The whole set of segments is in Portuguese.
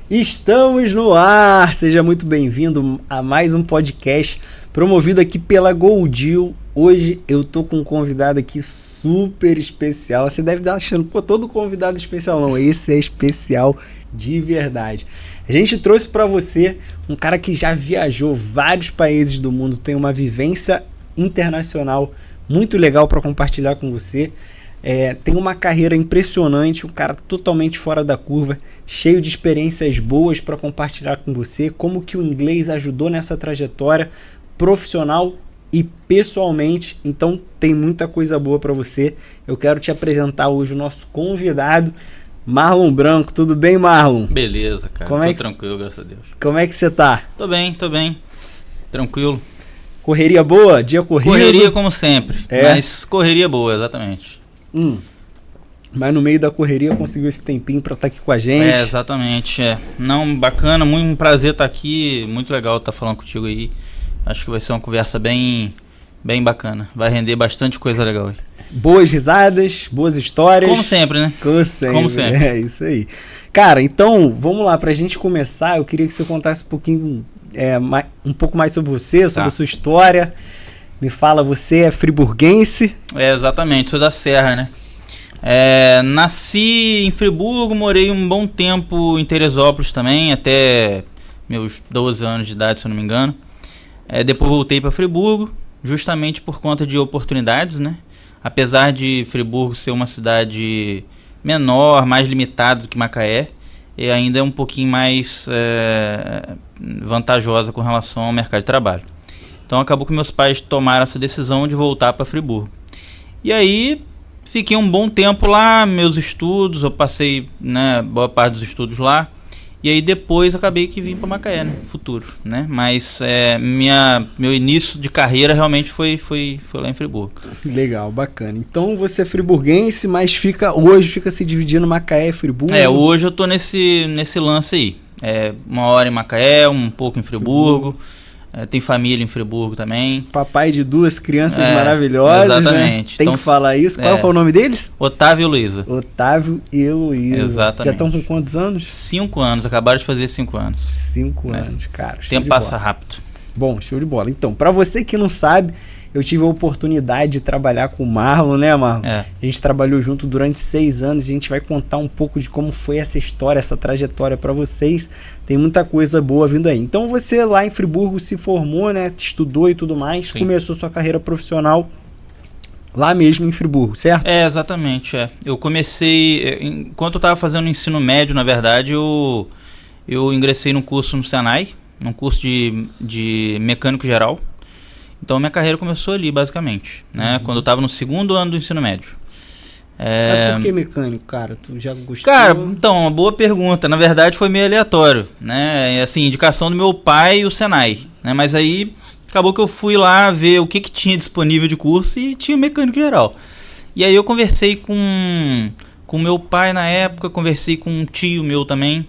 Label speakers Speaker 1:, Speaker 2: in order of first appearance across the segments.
Speaker 1: Estamos no ar! Seja muito bem-vindo a mais um podcast promovido aqui pela Goldil. Hoje eu tô com um convidado aqui super especial. Você deve estar achando, pô, todo convidado especial. Não, esse é especial de verdade. A gente trouxe para você um cara que já viajou vários países do mundo, tem uma vivência internacional muito legal para compartilhar com você. Tem uma carreira impressionante, um cara totalmente fora da curva, cheio de experiências boas para compartilhar com você, como que o inglês ajudou nessa trajetória profissional e pessoalmente. Então tem muita coisa boa para você. Eu quero te apresentar hoje o nosso convidado, Marlon Branco. Tudo bem, Marlon?
Speaker 2: Beleza, cara. Tô tranquilo, graças a Deus.
Speaker 1: Como é que você tá?
Speaker 2: Tô bem. Tranquilo.
Speaker 1: Correria boa? Dia corrido?
Speaker 2: Correria como sempre, mas correria boa, exatamente.
Speaker 1: Mas no meio da correria conseguiu esse tempinho pra estar aqui com a gente.
Speaker 2: Exatamente. Não, bacana, muito um prazer estar aqui, muito legal estar falando contigo aí. Acho que vai ser uma conversa bem bacana, vai render bastante coisa legal aí.
Speaker 1: Boas risadas, boas histórias.
Speaker 2: Como sempre, né?
Speaker 1: Como sempre. É isso aí. Cara, então, vamos lá, pra gente começar, eu queria que você contasse um pouquinho, um pouco mais sobre você, sobre a sua história. Me fala, você é friburguense?
Speaker 2: Exatamente, sou da Serra, né? Nasci em Friburgo, morei um bom tempo em Teresópolis também, até meus 12 anos de idade, se eu não me engano. Depois voltei para Friburgo, justamente por conta de oportunidades, né? Apesar de Friburgo ser uma cidade menor, mais limitada do que Macaé, e ainda é um pouquinho mais vantajosa com relação ao mercado de trabalho. Então acabou que meus pais tomaram essa decisão de voltar para Friburgo. E aí fiquei um bom tempo lá, meus estudos, eu passei, né, boa parte dos estudos lá. E aí depois acabei que vim para Macaé, né, futuro, né? Mas meu início de carreira realmente foi lá em Friburgo.
Speaker 1: Legal, bacana. Então você é friburguense, mas hoje fica se dividindo Macaé e Friburgo?
Speaker 2: Hoje eu tô nesse lance aí. Uma hora em Macaé, um pouco em Friburgo. Tem família em Friburgo também. Papai
Speaker 1: de duas crianças maravilhosas.
Speaker 2: Exatamente.
Speaker 1: Né? Tem que falar isso. Qual é o nome deles?
Speaker 2: Otávio e Heloísa.
Speaker 1: Otávio e Heloísa.
Speaker 2: Exatamente.
Speaker 1: Já estão com quantos anos?
Speaker 2: 5 anos, acabaram de fazer 5 anos.
Speaker 1: 5 anos, cara.
Speaker 2: O tempo passa rápido.
Speaker 1: Bom, show de bola. Então, pra você que não sabe, eu tive a oportunidade de trabalhar com o Marlon, né, Marlon? A gente trabalhou junto durante 6 anos e a gente vai contar um pouco de como foi essa história, essa trajetória pra vocês. Tem muita coisa boa vindo aí. Então, você lá em Friburgo se formou, né? Estudou e tudo mais. Sim. Começou sua carreira profissional lá mesmo em Friburgo, certo?
Speaker 2: Exatamente. Eu comecei... Enquanto eu estava fazendo o ensino médio, na verdade, eu ingressei num curso no Senai, num curso de mecânico geral. Então minha carreira começou ali, basicamente, né? Quando eu estava no 2º ano do ensino médio.
Speaker 1: Mas por que mecânico, cara? Tu já gostou?
Speaker 2: Cara, então, uma boa pergunta. Na verdade foi meio aleatório, né? Assim, indicação do meu pai e o Senai, né? Mas aí acabou que eu fui lá ver o que tinha disponível de curso e tinha mecânico geral. E aí eu conversei com meu pai na época, conversei com um tio meu também,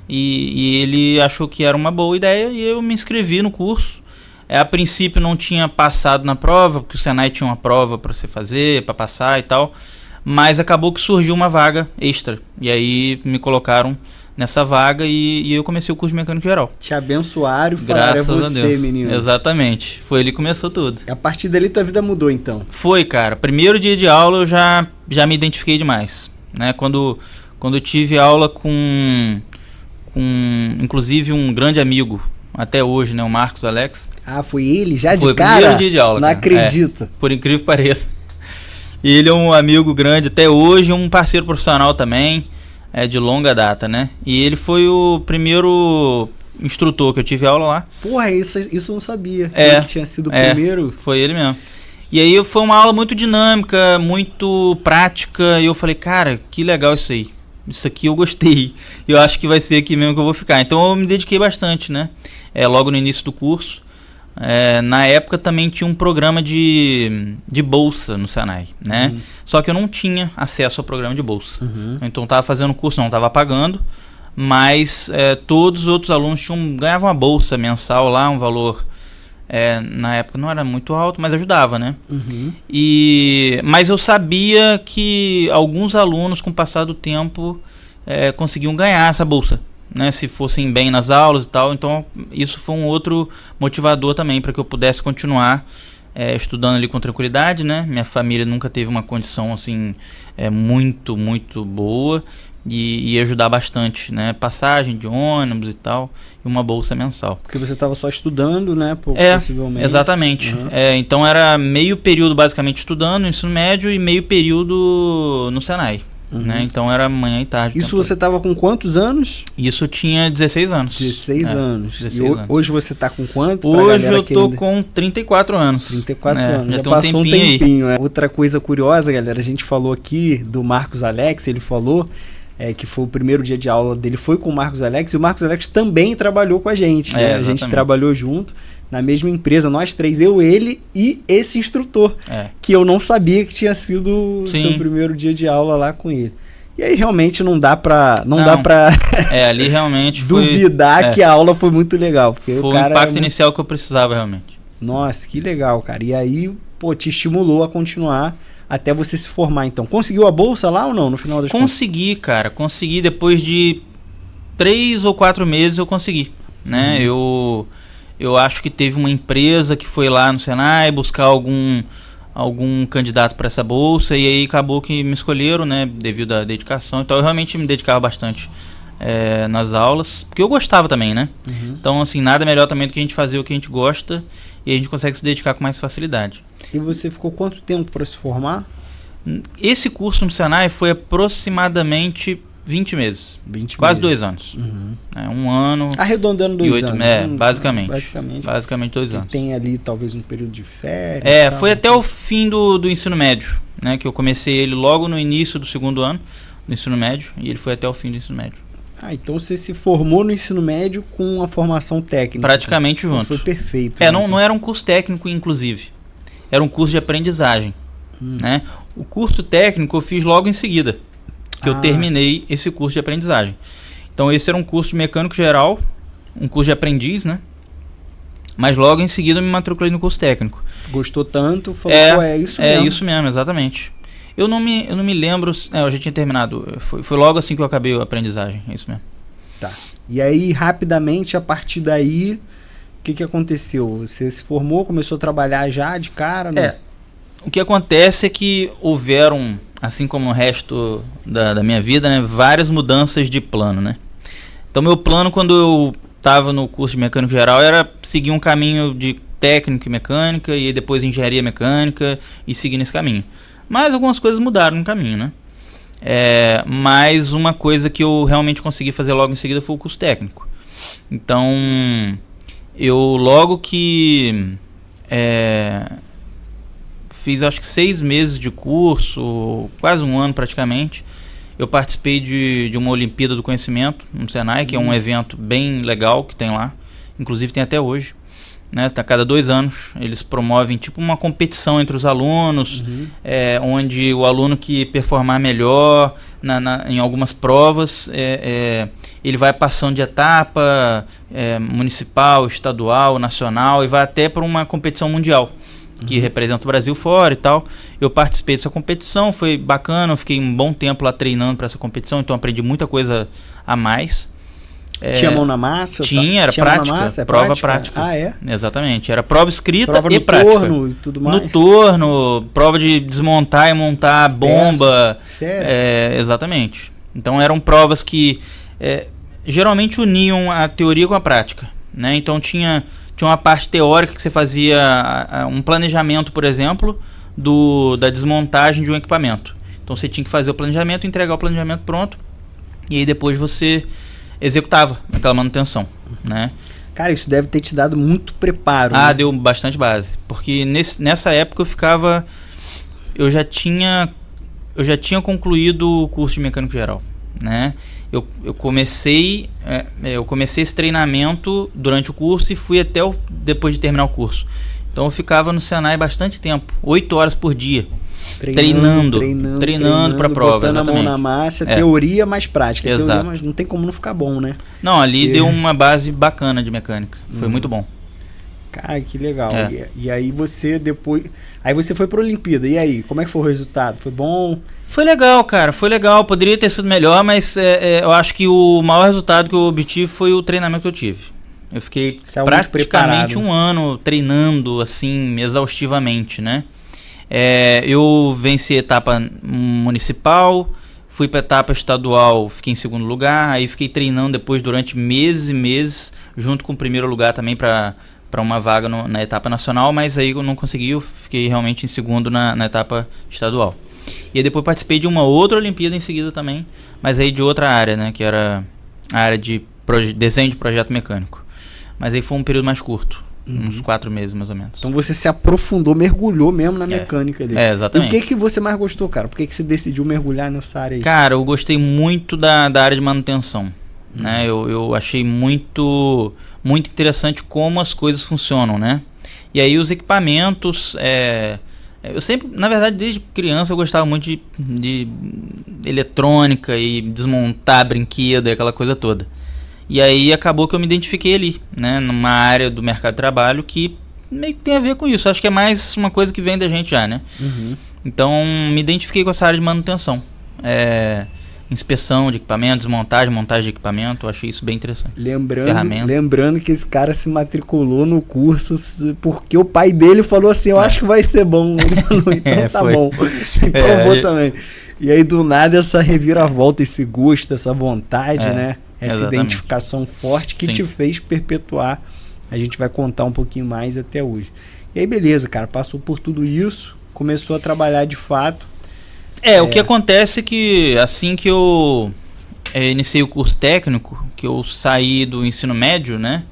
Speaker 2: e ele achou que era uma boa ideia e eu me inscrevi no curso. A princípio não tinha passado na prova, porque o Senai tinha uma prova para você fazer, para passar e tal, mas acabou que surgiu uma vaga extra, e aí me colocaram nessa vaga e eu comecei o curso de mecânico geral.
Speaker 1: Te abençoaram e falaram,
Speaker 2: graças a Deus,
Speaker 1: menino.
Speaker 2: Exatamente, foi ali que começou tudo.
Speaker 1: A partir dali tua vida mudou então?
Speaker 2: Foi, cara, primeiro dia de aula eu já me identifiquei demais, né? Quando eu tive aula com inclusive um grande amigo, até hoje, né, o Marcos Alex.
Speaker 1: Foi ele já de cara?
Speaker 2: Foi o primeiro dia de aula.
Speaker 1: Não acredito.
Speaker 2: Por incrível que pareça. E ele é um amigo grande até hoje, um parceiro profissional também, de longa data, né? E ele foi o primeiro instrutor que eu tive aula lá.
Speaker 1: Porra, isso eu não sabia. Ele tinha sido o primeiro.
Speaker 2: Foi ele mesmo. E aí foi uma aula muito dinâmica, muito prática, e eu falei, cara, que legal isso aí. Isso aqui eu gostei. Eu acho que vai ser aqui mesmo que eu vou ficar. Então eu me dediquei bastante, né? Logo no início do curso. Na época também tinha um programa de bolsa no Senai, né? Só que eu não tinha acesso ao programa de bolsa. Então eu estava fazendo o curso, não estava pagando, mas todos os outros alunos ganhavam uma bolsa mensal lá, um valor Na época não era muito alto, mas ajudava, né?
Speaker 1: Uhum.
Speaker 2: Mas eu sabia que alguns alunos, com o passar do tempo, conseguiam ganhar essa bolsa, né? Se fossem bem nas aulas e tal. Então isso foi um outro motivador também para que eu pudesse continuar estudando ali com tranquilidade, né? Minha família nunca teve uma condição assim muito, muito boa. E ajudar bastante, né? Passagem de ônibus e tal, e uma bolsa mensal.
Speaker 1: Porque você estava só estudando, né? Possivelmente.
Speaker 2: Exatamente.
Speaker 1: Uhum.
Speaker 2: Então era meio período basicamente estudando no ensino médio e meio período no Senai.
Speaker 1: Uhum.
Speaker 2: Né? Então era manhã e tarde.
Speaker 1: Isso você estava com quantos anos?
Speaker 2: Isso eu tinha 16 anos.
Speaker 1: 16 anos.
Speaker 2: 16 anos.
Speaker 1: Hoje você está com quanto?
Speaker 2: Hoje eu tô com 34 anos.
Speaker 1: 34 anos.
Speaker 2: Já
Speaker 1: passou um tempinho. Outra coisa curiosa, galera, a gente falou aqui do Marcos Alex, ele falou que foi o primeiro dia de aula dele, foi com o Marcos Alex, e o Marcos Alex também trabalhou com a gente, né? A gente trabalhou junto na mesma empresa, nós três, eu, ele e esse instrutor, que eu não sabia que tinha sido o seu primeiro dia de aula lá com ele. E aí realmente não dá pra
Speaker 2: ali realmente
Speaker 1: duvidar que a aula foi muito legal. Porque
Speaker 2: foi
Speaker 1: o cara
Speaker 2: impacto inicial que eu precisava realmente.
Speaker 1: Nossa, que legal, cara. E aí, te estimulou a continuar até você se formar, então. Conseguiu a bolsa lá ou não, no final das contas?
Speaker 2: Consegui, cara. Consegui depois de 3 ou 4 meses eu consegui, né? Eu acho que teve uma empresa que foi lá no Senai buscar algum candidato para essa bolsa e aí acabou que me escolheram, né? Devido à dedicação. Então eu realmente me dedicava bastante nas aulas, porque eu gostava também, né? Então, assim, nada melhor também do que a gente fazer o que a gente gosta e a gente consegue se dedicar com mais facilidade.
Speaker 1: E você ficou quanto tempo para se formar?
Speaker 2: Esse curso no Senai foi aproximadamente 20 meses. Quase 2 anos. 1 ano.
Speaker 1: Arredondando 2 anos.
Speaker 2: Basicamente 2 anos.
Speaker 1: Tem ali talvez um período de férias.
Speaker 2: Foi até o fim do ensino médio, né? Que eu comecei ele logo no início do 2º ano do ensino médio e ele foi até o fim do ensino médio.
Speaker 1: Então você se formou no ensino médio com a formação técnica.
Speaker 2: Praticamente junto.
Speaker 1: Foi perfeito.
Speaker 2: Não era um curso técnico, inclusive. Era um curso de aprendizagem. Né? O curso técnico eu fiz logo em seguida que eu terminei esse curso de aprendizagem. Então esse era um curso de mecânico geral, um curso de aprendiz, né? Mas logo em seguida eu me matriculei no curso técnico.
Speaker 1: Gostou tanto, falou, é isso mesmo.
Speaker 2: É isso mesmo, exatamente. Eu não me lembro, eu já tinha terminado, foi logo assim que eu acabei a aprendizagem, é isso mesmo.
Speaker 1: Tá. E aí, rapidamente, a partir daí, o que aconteceu? Você se formou, começou a trabalhar já de cara? Né?
Speaker 2: O que acontece é que houveram, assim como no resto da minha vida, né, várias mudanças de plano, né? Então meu plano quando eu estava no curso de mecânico geral era seguir um caminho de técnico e mecânica e depois engenharia mecânica e seguir nesse caminho. Mas algumas coisas mudaram no caminho, né? Mas uma coisa que eu realmente consegui fazer logo em seguida foi o curso técnico. Então eu logo que fiz acho que 6 meses de curso, quase 1 ano praticamente. Eu participei de uma Olimpíada do Conhecimento no Senai, que é um evento bem legal que tem lá. Inclusive tem até hoje. Né? A cada 2 anos eles promovem tipo uma competição entre os alunos, onde o aluno que performar melhor em algumas provas, ele vai passando de etapa municipal, estadual, nacional e vai até para uma competição mundial que representa o Brasil fora e tal. Eu participei dessa competição, foi bacana, eu fiquei um bom tempo lá treinando para essa competição, então aprendi muita coisa a mais.
Speaker 1: Tinha mão na massa?
Speaker 2: Era prática, prova prática.
Speaker 1: Ah, é?
Speaker 2: Exatamente, era prova escrita
Speaker 1: prova
Speaker 2: e
Speaker 1: no
Speaker 2: prática.
Speaker 1: Torno e tudo mais?
Speaker 2: No torno, prova de desmontar e montar bomba.
Speaker 1: Sério?
Speaker 2: Exatamente. Então eram provas que geralmente uniam a teoria com a prática, né? Então tinha uma parte teórica que você fazia um planejamento, por exemplo, da desmontagem de um equipamento. Então você tinha que fazer o planejamento, entregar o planejamento pronto e aí depois você executava aquela manutenção, né?
Speaker 1: Cara, isso deve ter te dado muito preparo. Né?
Speaker 2: Deu bastante base, porque nessa época eu já tinha concluído o curso de mecânico geral, né? Eu comecei esse treinamento durante o curso e fui até depois de terminar o curso. Então eu ficava no Senai bastante tempo, 8 horas por dia. Treinando para a prova.
Speaker 1: Botando a mão na massa, teoria mais prática.
Speaker 2: Exato.
Speaker 1: Teoria, mas não tem como não ficar bom, né?
Speaker 2: Não, ali deu uma base bacana de mecânica. Foi muito bom.
Speaker 1: Cara, que legal. E aí você depois... Aí você foi pra Olimpíada. E aí, como é que foi o resultado? Foi bom?
Speaker 2: Foi legal, cara. Foi legal. Poderia ter sido melhor, mas eu acho que o maior resultado que eu obtive foi o treinamento que eu tive. Eu fiquei praticamente um ano treinando, assim, exaustivamente, né? Eu venci a etapa municipal, fui pra etapa estadual, fiquei em segundo lugar. Aí fiquei treinando depois durante meses e meses, junto com o primeiro lugar também para uma vaga na etapa nacional, mas aí eu não consegui, eu fiquei realmente em segundo na etapa estadual. E aí depois participei de uma outra Olimpíada em seguida também, mas aí de outra área, né, que era a área de desenho de projeto mecânico. Mas aí foi um período mais curto, uns 4 meses mais ou menos.
Speaker 1: Então você se aprofundou, mergulhou mesmo na mecânica ali.
Speaker 2: Exatamente.
Speaker 1: E o que você mais gostou, cara? Por que você decidiu mergulhar nessa área aí?
Speaker 2: Cara, eu gostei muito da área de manutenção. Né? Eu achei muito interessante como as coisas funcionam, né? E aí os equipamentos, eu sempre, na verdade, desde criança eu gostava muito de eletrônica e desmontar brinquedo e aquela coisa toda. E aí acabou que eu me identifiquei ali, né? Numa área do mercado de trabalho que meio que tem a ver com isso. Acho que é mais uma coisa que vem da gente já, né? Então me identifiquei com essa área de manutenção. Inspeção de equipamentos, montagem de equipamento, eu achei isso bem interessante.
Speaker 1: Lembrando que esse cara se matriculou no curso porque o pai dele falou assim, eu acho que vai ser bom. Então tá bom. Então eu vou também. E aí do nada essa reviravolta, esse gosto, essa vontade, né? Essa exatamente. Identificação forte que te fez perpetuar. A gente vai contar um pouquinho mais até hoje. E aí beleza, cara, passou por tudo isso, começou a trabalhar de fato. O que acontece é que assim que eu iniciei o curso técnico, que eu saí do ensino médio, né?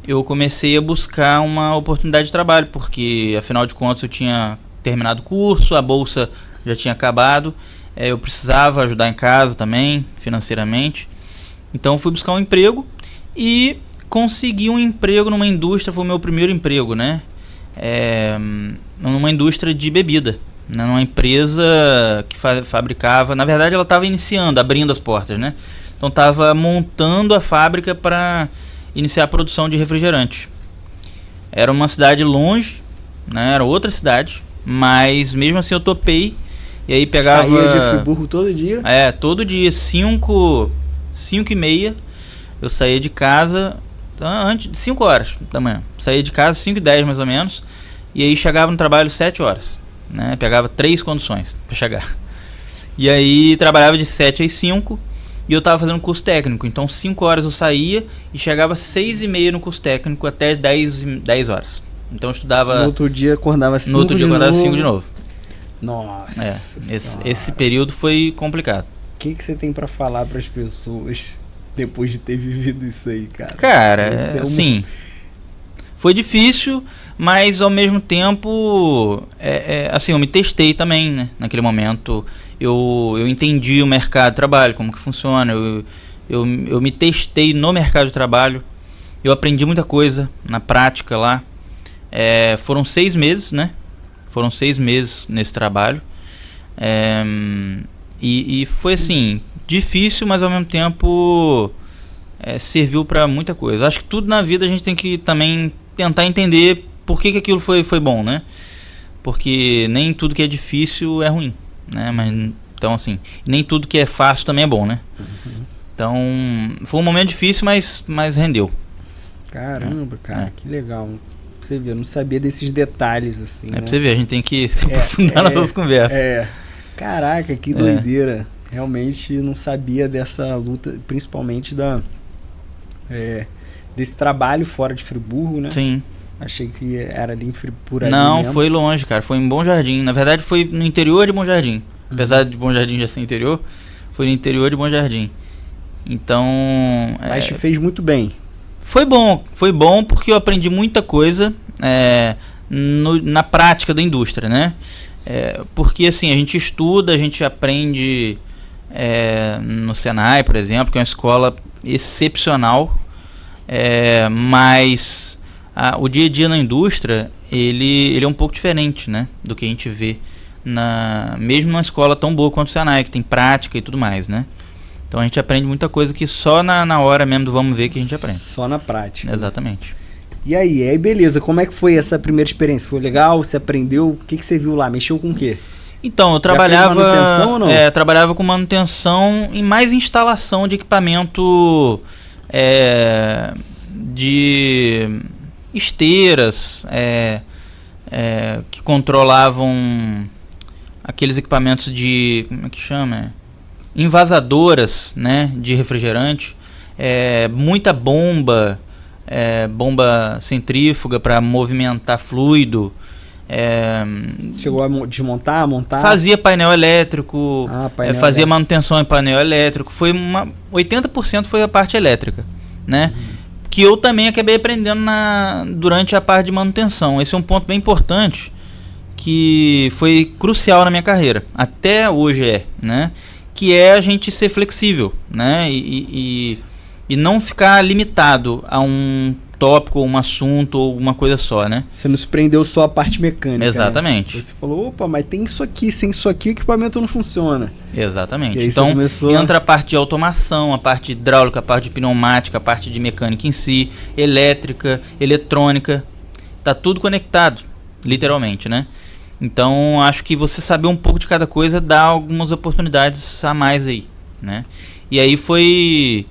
Speaker 1: Eu comecei a buscar uma oportunidade de trabalho, porque afinal de contas eu tinha terminado o curso, a bolsa já tinha acabado, eu precisava ajudar em casa também, financeiramente. Então eu fui buscar um emprego e consegui um emprego numa indústria, foi o meu primeiro emprego, né? Numa indústria de bebida. Numa empresa que fabricava, na verdade ela estava iniciando, abrindo as portas, né? Então estava montando a fábrica para iniciar a produção de refrigerante. Era uma cidade longe, né? Era outra cidade, mas mesmo assim eu topei. E aí pegava... Saía de Friburgo todo dia?
Speaker 2: Todo dia, 5h30 eu saía de casa, antes de 5 horas da manhã. Saía de casa 5h10 mais ou menos, e aí chegava no trabalho 7 horas. Né, pegava 3 condições para chegar. E aí trabalhava de 7 às 5 e eu estava fazendo curso técnico. Então 5 horas eu saía e chegava 6h30 no curso técnico até 10 horas. Então eu estudava...
Speaker 1: No outro dia acordava 5 de novo.
Speaker 2: No outro dia acordava 5 de novo.
Speaker 1: Nossa.
Speaker 2: Esse período foi complicado.
Speaker 1: O que você tem para falar para as pessoas depois de ter vivido isso aí, cara?
Speaker 2: Cara, assim... Foi difícil, mas ao mesmo tempo, assim, eu me testei também, né? Naquele momento, eu entendi o mercado de trabalho, como que funciona, eu me testei no mercado de trabalho, eu aprendi muita coisa na prática lá. Foram 6 meses, né? Foram 6 meses nesse trabalho. E foi assim, difícil, mas ao mesmo tempo serviu para muita coisa. Acho que tudo na vida a gente tem que também tentar entender por que aquilo foi bom, né? Porque nem tudo que é difícil é ruim, né? Mas, então assim, nem tudo que é fácil também é bom, né? Então, foi um momento difícil, mas rendeu.
Speaker 1: Caramba, cara, que legal. Pra você ver, eu não sabia desses detalhes, assim, né?
Speaker 2: Pra você ver, a gente tem que se aprofundar nas nossas conversas.
Speaker 1: Caraca, que doideira. Realmente não sabia dessa luta, principalmente desse trabalho fora de Friburgo, né?
Speaker 2: Sim.
Speaker 1: Achei que era ali por ali
Speaker 2: Não,
Speaker 1: mesmo.
Speaker 2: Foi longe, cara. Foi em Bom Jardim. Na verdade, foi no interior de Bom Jardim. Apesar de Bom Jardim já ser interior, foi no interior de Bom Jardim. Então...
Speaker 1: Mas te fez muito bem.
Speaker 2: Foi bom porque eu aprendi muita coisa na prática da indústria, né? Porque assim, a gente estuda, a gente aprende no Senai, por exemplo, que é uma escola excepcional, mas o dia a dia na indústria ele é um pouco diferente, né, do que a gente vê mesmo numa escola tão boa quanto o Senai, que tem prática e tudo mais, né? Então a gente aprende muita coisa que só na hora mesmo do vamos ver que a gente aprende.
Speaker 1: Só na prática.
Speaker 2: Exatamente.
Speaker 1: E aí, beleza, como é que foi essa primeira experiência? Foi legal? Você aprendeu? O que você viu lá? Mexeu com o quê?
Speaker 2: Então, eu trabalhava, manutenção ou não? Trabalhava com manutenção e mais instalação de equipamento de esteiras, que controlavam aqueles equipamentos de, como é que chama? Envasadoras, né, de refrigerante, muita bomba, bomba centrífuga para movimentar fluido.
Speaker 1: Chegou a desmontar, montar?
Speaker 2: Fazia painel elétrico, fazia manutenção em painel elétrico. 80% foi a parte elétrica, né? Que eu também acabei aprendendo durante a parte de manutenção. Esse é um ponto bem importante que foi crucial na minha carreira, até hoje né? Que é a gente ser flexível, né? E não ficar limitado a um tópico, um assunto ou uma coisa só, né?
Speaker 1: Você não se prendeu só a parte mecânica.
Speaker 2: Exatamente.
Speaker 1: Né? Você falou, opa, mas tem isso aqui, sem isso aqui o equipamento não funciona.
Speaker 2: Exatamente. Então entra a parte de automação, a parte hidráulica, a parte de pneumática, a parte de mecânica em si, elétrica, eletrônica, tá tudo conectado, literalmente, né? Então acho que você saber um pouco de cada coisa dá algumas oportunidades a mais aí, né? E aí foi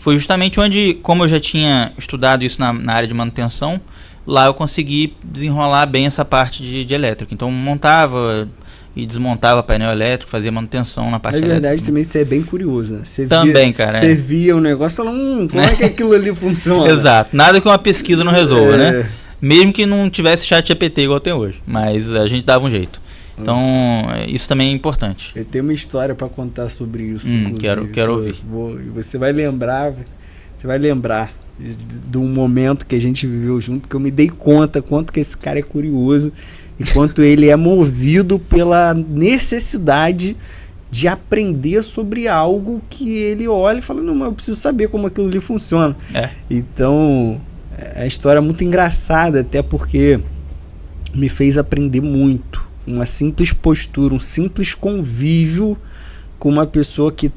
Speaker 2: justamente onde, como eu já tinha estudado isso na área de manutenção, lá eu consegui desenrolar bem essa parte de elétrica. Então montava e desmontava painel elétrico, fazia manutenção na parte elétrica.
Speaker 1: Na verdade, também você é bem curioso, né?
Speaker 2: Você
Speaker 1: via o negócio e falava, como é que aquilo ali funciona?
Speaker 2: Exato. Nada que uma pesquisa não resolva, né? Mesmo que não tivesse chat GPT igual tem hoje. Mas a gente dava um jeito. Então, isso também é importante.
Speaker 1: Eu tenho uma história para contar sobre isso.
Speaker 2: Quero ouvir.
Speaker 1: Você vai lembrar de um momento que a gente viveu junto, que eu me dei conta quanto que esse cara é curioso e quanto ele é movido pela necessidade de aprender sobre algo que ele olha e fala, não, mas eu preciso saber como aquilo ali funciona. Então, a história é muito engraçada, até porque me fez aprender muito. Uma simples postura, um simples convívio com uma pessoa que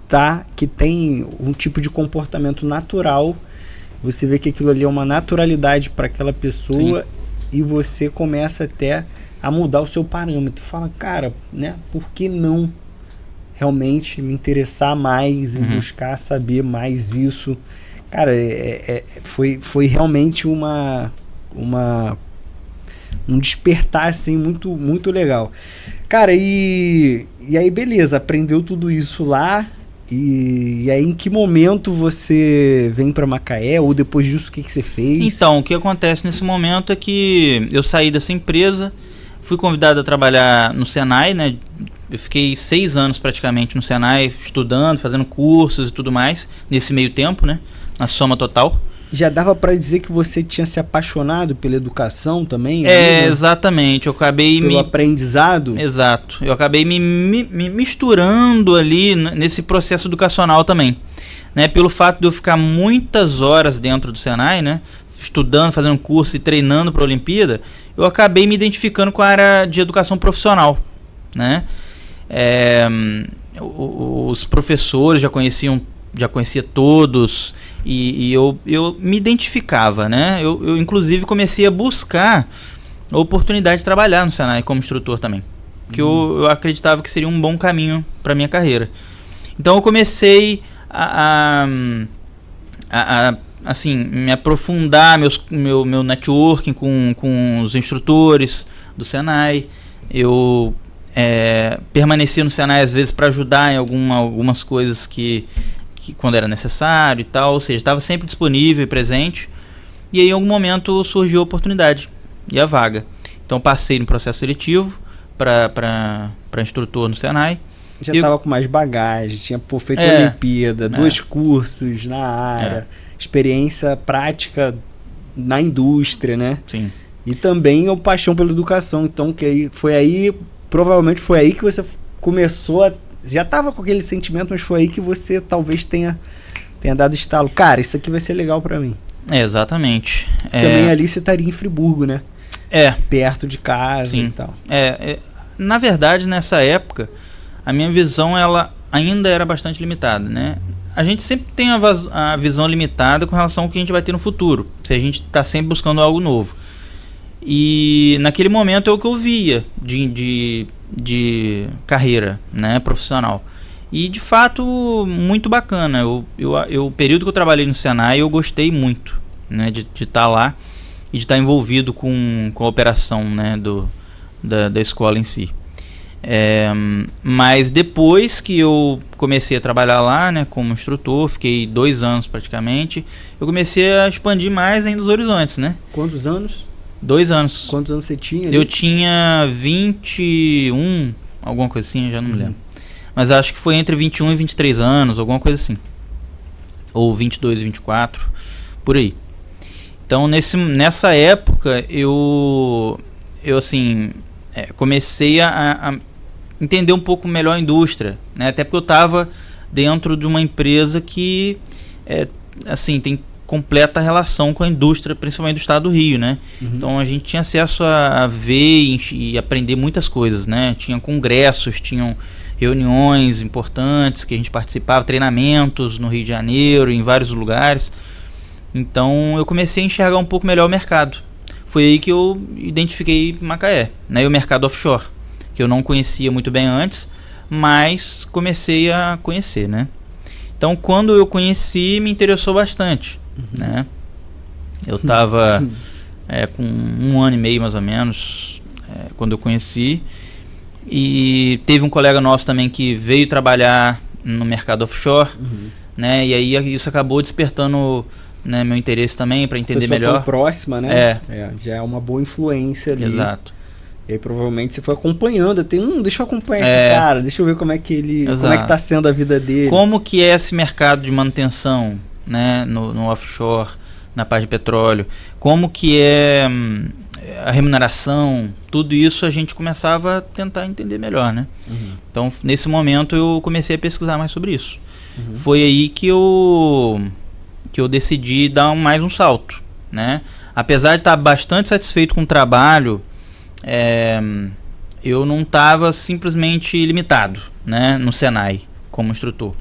Speaker 1: tem um tipo de comportamento natural. Você vê que aquilo ali é uma naturalidade para aquela pessoa. Sim. E você começa até a mudar o seu parâmetro. Fala, cara, né, por que não realmente me interessar mais e buscar saber mais isso? Cara, foi realmente um despertar assim muito, muito legal. Cara, e aí beleza, aprendeu tudo isso lá, e aí em que momento você vem para Macaé, ou depois disso o que você fez?
Speaker 2: Então, o que acontece nesse momento é que eu saí dessa empresa, fui convidado a trabalhar no Senai, né? Eu fiquei 6 anos praticamente no Senai, estudando, fazendo cursos e tudo mais, nesse meio tempo, né? Na soma total.
Speaker 1: Já dava para dizer que você tinha se apaixonado pela educação também?
Speaker 2: Exatamente. Eu acabei
Speaker 1: pelo aprendizado?
Speaker 2: Exato. Eu acabei me misturando ali nesse processo educacional também, né? Pelo fato de eu ficar muitas horas dentro do Senai, né? Estudando, fazendo curso e treinando para a Olimpíada, eu acabei me identificando com a área de educação profissional, né? Os professores já conhecia todos e eu me identificava, né? Eu inclusive comecei a buscar a oportunidade de trabalhar no Senai como instrutor também, que eu acreditava que seria um bom caminho para minha carreira. Então eu comecei assim, me aprofundar meu networking com os instrutores do Senai. Eu permaneci no Senai às vezes para ajudar em algumas coisas que quando era necessário e tal, ou seja, estava sempre disponível e presente. E aí em algum momento surgiu a oportunidade e a vaga. Então passei no processo seletivo para instrutor no Senai.
Speaker 1: Já estava com mais bagagem, tinha feito a Olimpíada, 2 cursos na área, experiência prática na indústria, né?
Speaker 2: Sim.
Speaker 1: E também a paixão pela educação. Então provavelmente foi aí que você começou já estava com aquele sentimento, mas foi aí que você talvez tenha dado estalo. Cara, isso aqui vai ser legal para mim.
Speaker 2: Exatamente.
Speaker 1: Também ali você estaria em Friburgo, né? Perto de casa.
Speaker 2: Sim.
Speaker 1: E tal.
Speaker 2: Na verdade, nessa época, a minha visão ela ainda era bastante limitada, né? a gente sempre tem a visão limitada com relação ao que a gente vai ter no futuro, se a gente está sempre buscando algo novo. E naquele momento é o que eu via de carreira, né, profissional. E de fato, muito bacana. O período que eu trabalhei no Senai, eu gostei muito, né, de estar lá e de estar envolvido com a operação, né, da escola em si. Mas depois que eu comecei a trabalhar lá, né, como instrutor, fiquei 2 anos praticamente, eu comecei a expandir mais ainda os horizontes, né?
Speaker 1: Quantos anos?
Speaker 2: 2 anos.
Speaker 1: Quantos anos você tinha ali?
Speaker 2: Eu tinha 21, alguma coisa assim, já não me lembro. Mas acho que foi entre 21 e 23 anos, alguma coisa assim. Ou 22 e 24, por aí. Então, nessa época, eu assim, comecei a entender um pouco melhor a indústria, né? Até porque eu estava dentro de uma empresa que assim, tem completa relação com a indústria, principalmente do estado do Rio, né? Então a gente tinha acesso a ver e aprender muitas coisas, né? Tinha congressos, tinham reuniões importantes que a gente participava, treinamentos no Rio de Janeiro, em vários lugares. Então eu comecei a enxergar um pouco melhor o mercado. Foi aí que eu identifiquei Macaé, né? E o mercado offshore, que eu não conhecia muito bem antes, mas comecei a conhecer, né? Então, quando eu conheci, me interessou bastante, né? Eu estava com 1 ano e meio, mais ou menos, quando eu conheci. E teve um colega nosso também que veio trabalhar no mercado offshore, né? E aí isso acabou despertando, né, meu interesse também para entender melhor.
Speaker 1: Tão próxima, né? Já é uma boa influência ali.
Speaker 2: Exato.
Speaker 1: E aí provavelmente você foi acompanhando, deixa eu acompanhar esse cara, deixa eu ver como é que como é que tá sendo a vida dele.
Speaker 2: Como que é esse mercado de manutenção, né, no offshore, na parte de petróleo, como que é a remuneração, tudo isso a gente começava a tentar entender melhor, né? Então, nesse momento eu comecei a pesquisar mais sobre isso. Foi aí que eu decidi dar mais um salto, né? Apesar de estar bastante satisfeito com o trabalho, eu não estava simplesmente limitado, né, no Senai como instrutor.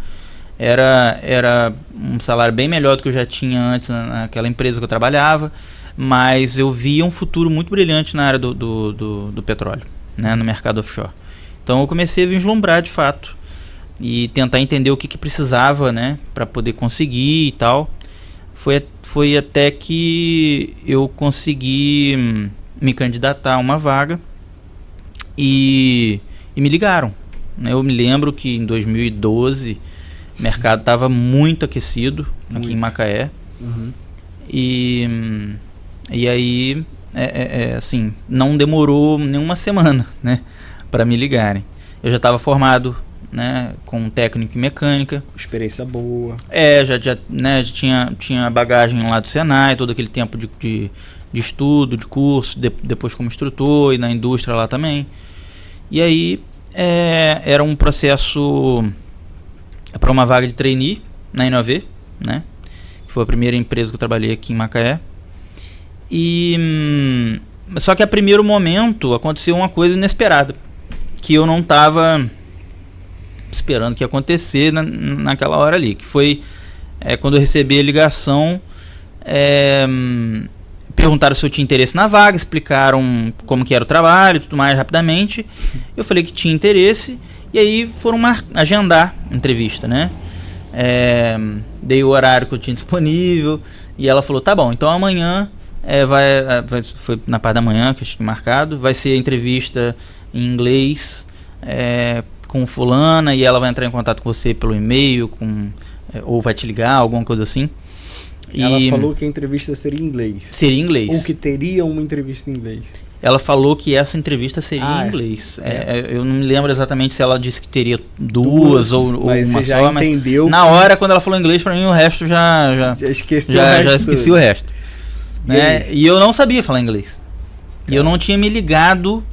Speaker 2: Era um salário bem melhor do que eu já tinha antes naquela empresa que eu trabalhava, mas eu via um futuro muito brilhante na área do petróleo, né, no mercado offshore. Então eu comecei a vislumbrar de fato e tentar entender o que precisava, né, para poder conseguir e tal. Foi até que eu consegui me candidatar a uma vaga e me ligaram, né? Eu me lembro que em 2012 o mercado estava muito aquecido aqui em Macaé. E aí assim, não demorou nenhuma semana, né, para me ligarem. Eu já estava formado, né, com técnico em mecânica.
Speaker 1: Experiência boa.
Speaker 2: Já tinha bagagem lá do Senai, todo aquele tempo de estudo, de curso, depois como instrutor e na indústria lá também. E aí era um processo para uma vaga de trainee na InnoAV, né, que foi a primeira empresa que eu trabalhei aqui em Macaé. E só que a primeiro momento aconteceu uma coisa inesperada, que eu não estava esperando que ia acontecer naquela hora ali, que foi quando eu recebi a ligação. Perguntaram se eu tinha interesse na vaga, explicaram como que era o trabalho e tudo mais rapidamente. Eu falei que tinha interesse e aí foram agendar a entrevista, né? Dei o horário que eu tinha disponível e ela falou, tá bom, então amanhã foi na parte da manhã que eu tinha marcado, vai ser a entrevista em inglês com fulana e ela vai entrar em contato com você pelo e-mail ou vai te ligar, alguma coisa assim.
Speaker 1: Ela falou que a entrevista seria em inglês.
Speaker 2: Seria em inglês.
Speaker 1: Ou que teria uma entrevista em inglês.
Speaker 2: Ela falou que essa entrevista seria em inglês. Eu não me lembro exatamente se ela disse que teria duas ou
Speaker 1: mas
Speaker 2: uma
Speaker 1: você já
Speaker 2: só,
Speaker 1: entendeu.
Speaker 2: Mas na hora, quando ela falou inglês, pra mim o resto já esqueci o resto. Né? E eu não sabia falar inglês. E eu não tinha me ligado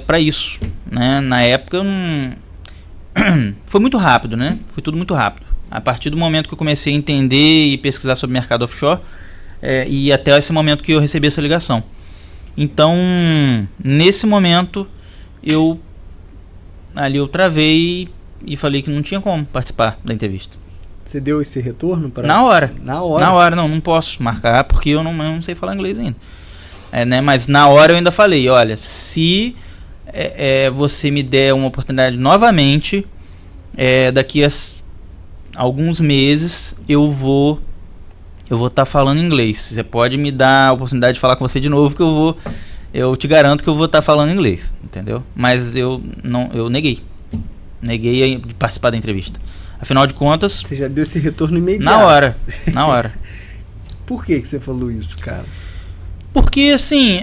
Speaker 2: pra isso. Né? Na época eu não... Foi muito rápido, né? Foi tudo muito rápido. A partir do momento que eu comecei a entender e pesquisar sobre mercado offshore, e até esse momento que eu recebi essa ligação. Então, nesse momento, eu travei e falei que não tinha como participar da entrevista.
Speaker 1: Você deu esse retorno?
Speaker 2: Na hora.
Speaker 1: Na hora?
Speaker 2: Na hora, não posso marcar porque eu não sei falar inglês ainda. Né? Mas na hora eu ainda falei, olha, se você me der uma oportunidade novamente, daqui a alguns meses eu vou estar falando inglês. Você pode me dar a oportunidade de falar com você de novo que eu te garanto que eu vou estar falando inglês, entendeu? Mas eu neguei de participar da entrevista. Afinal de contas...
Speaker 1: Você já deu esse retorno imediato.
Speaker 2: Na hora.
Speaker 1: Por que você falou isso, cara?
Speaker 2: Porque, assim,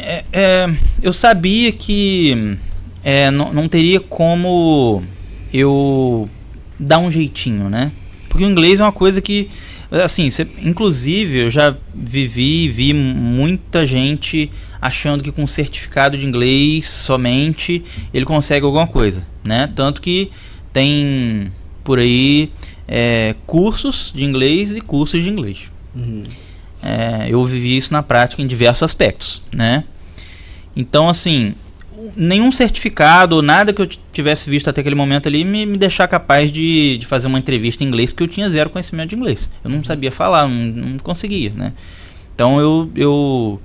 Speaker 2: eu sabia que não teria como eu dar um jeitinho, né? Porque o inglês é uma coisa que, assim, inclusive eu já vi muita gente achando que com certificado de inglês somente ele consegue alguma coisa, né? Tanto que tem por aí cursos de inglês e cursos de inglês.
Speaker 1: Uhum.
Speaker 2: Eu vivi isso na prática em diversos aspectos, né? Então, assim, nenhum certificado ou nada que eu tivesse visto até aquele momento ali me deixar capaz de fazer uma entrevista em inglês, porque eu tinha zero conhecimento de inglês. Eu não sabia falar, não conseguia, né? Então eu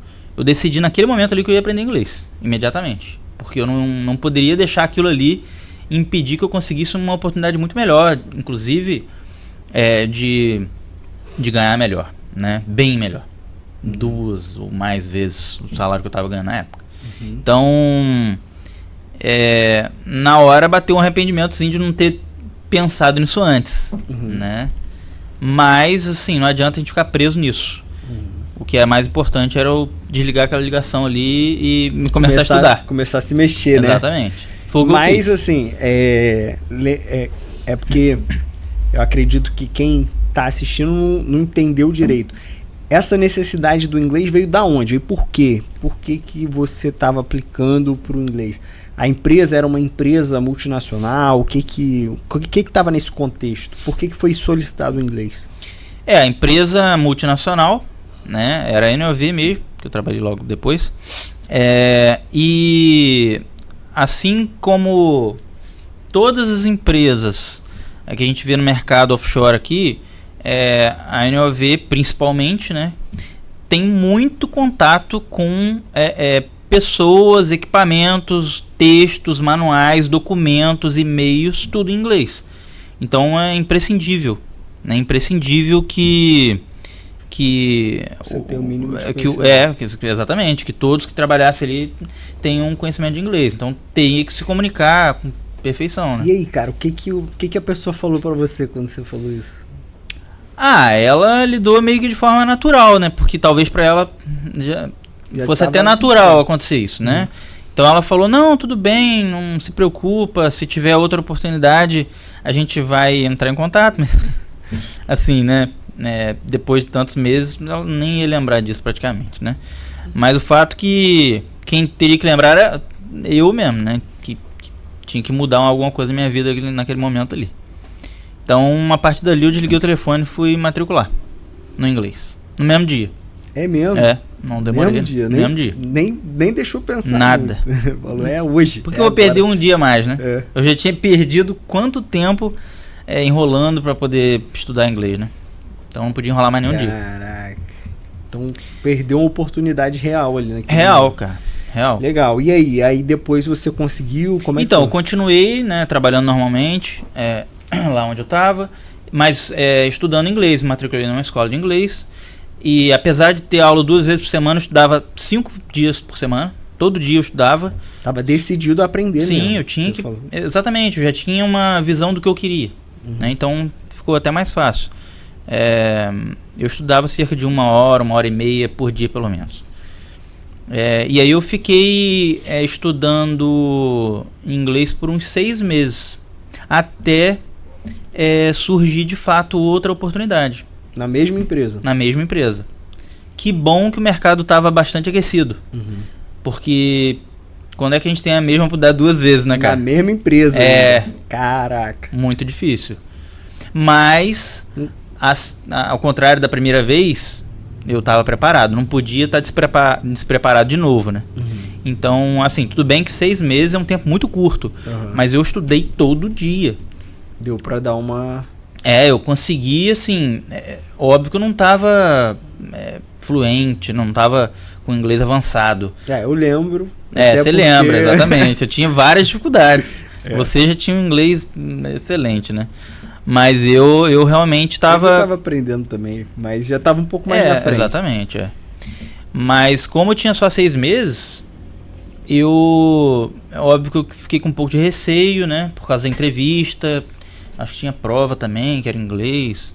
Speaker 2: decidi naquele momento ali que eu ia aprender inglês, imediatamente. Porque eu não poderia deixar aquilo ali impedir que eu conseguisse uma oportunidade muito melhor, inclusive de ganhar melhor, né? Bem melhor. 2 ou mais vezes o salário que eu estava ganhando na época. Uhum. Então, na hora bateu um arrependimento sim, de não ter pensado nisso antes, né? Mas, assim, não adianta a gente ficar preso nisso. O que é mais importante era eu desligar aquela ligação ali e começar a estudar.
Speaker 1: Começar a se mexer, né?
Speaker 2: Exatamente. Foi o que
Speaker 1: Mas,
Speaker 2: eu fiz.
Speaker 1: assim, porque eu acredito que quem tá assistindo não entendeu direito. Essa necessidade do inglês veio da onde? E por quê? Por que você estava aplicando para o inglês? A empresa era uma empresa multinacional? O que estava nesse contexto? Por que foi solicitado o inglês?
Speaker 2: A empresa multinacional, né? Era a NOV mesmo, que eu trabalhei logo depois. E assim como todas as empresas que a gente vê no mercado offshore aqui, a NOV principalmente, né, tem muito contato com pessoas, equipamentos, textos, manuais, documentos, e-mails, tudo em inglês. Então é imprescindível, né? Imprescindível que
Speaker 1: você tem o mínimo de conhecimento.
Speaker 2: Exatamente, que todos que trabalhassem ali tenham um conhecimento de inglês. Então tem que se comunicar com perfeição, né?
Speaker 1: E aí, cara, o que a pessoa falou pra você quando você falou isso?
Speaker 2: Ela lidou meio que de forma natural, né? Porque talvez pra ela já fosse até natural acontecer isso, né? Então ela falou, não, tudo bem, não se preocupa, se tiver outra oportunidade a gente vai entrar em contato, mas assim, né? Depois de tantos meses, ela nem ia lembrar disso praticamente, né? Mas o fato que quem teria que lembrar era eu mesmo, né? Que tinha que mudar alguma coisa na minha vida naquele momento ali. Então, a partir dali eu desliguei o telefone e fui matricular no inglês. No mesmo dia.
Speaker 1: É mesmo?
Speaker 2: Não demorei.
Speaker 1: Mesmo dia. Nem deixou pensar.
Speaker 2: Nada.
Speaker 1: Falou, hoje.
Speaker 2: Porque eu vou perder um dia mais, né? Eu já tinha perdido quanto tempo enrolando para poder estudar inglês, né? Então não podia enrolar mais nenhum dia.
Speaker 1: Caraca. Então perdeu uma oportunidade real ali, né?
Speaker 2: Real, cara. Real.
Speaker 1: Legal. E aí? Aí depois você conseguiu? Como é que
Speaker 2: então,
Speaker 1: foi?
Speaker 2: Eu continuei, né, trabalhando normalmente, lá onde eu estava, mas estudando inglês, me matriculei numa escola de inglês. E apesar de ter aula 2 vezes por semana, eu estudava 5 dias por semana. Todo dia eu estudava.
Speaker 1: Tava decidido a aprender, né?
Speaker 2: Sim, eu tinha que... Falou. Exatamente, eu já tinha uma visão do que eu queria. Né? Então ficou até mais fácil. Eu estudava cerca de 1 hora e meia por dia, pelo menos. E aí eu fiquei estudando inglês por uns 6 meses. Até surgir de fato outra oportunidade.
Speaker 1: Na mesma empresa?
Speaker 2: Na mesma empresa. Que bom que o mercado estava bastante aquecido. Porque quando é que a gente tem a mesma oportunidade 2 vezes, né, cara?
Speaker 1: Na mesma empresa. Né? Caraca.
Speaker 2: Muito difícil. Mas, ao contrário da primeira vez, eu estava preparado. Não podia estar despreparado de novo, né? Então, assim, tudo bem que 6 meses é um tempo muito curto. Mas eu estudei todo dia.
Speaker 1: Deu pra dar uma...
Speaker 2: Eu consegui, assim, óbvio que eu não tava fluente, não tava com inglês avançado.
Speaker 1: Eu lembro.
Speaker 2: Você lembra, exatamente. Eu tinha várias dificuldades. Você já tinha um inglês excelente, né? Mas eu realmente tava...
Speaker 1: Eu tava aprendendo também, mas já tava um pouco mais na frente.
Speaker 2: Exatamente, Mas como eu tinha só 6 meses, é óbvio que eu fiquei com um pouco de receio, né? Por causa da entrevista. Acho que tinha prova também, que era em inglês.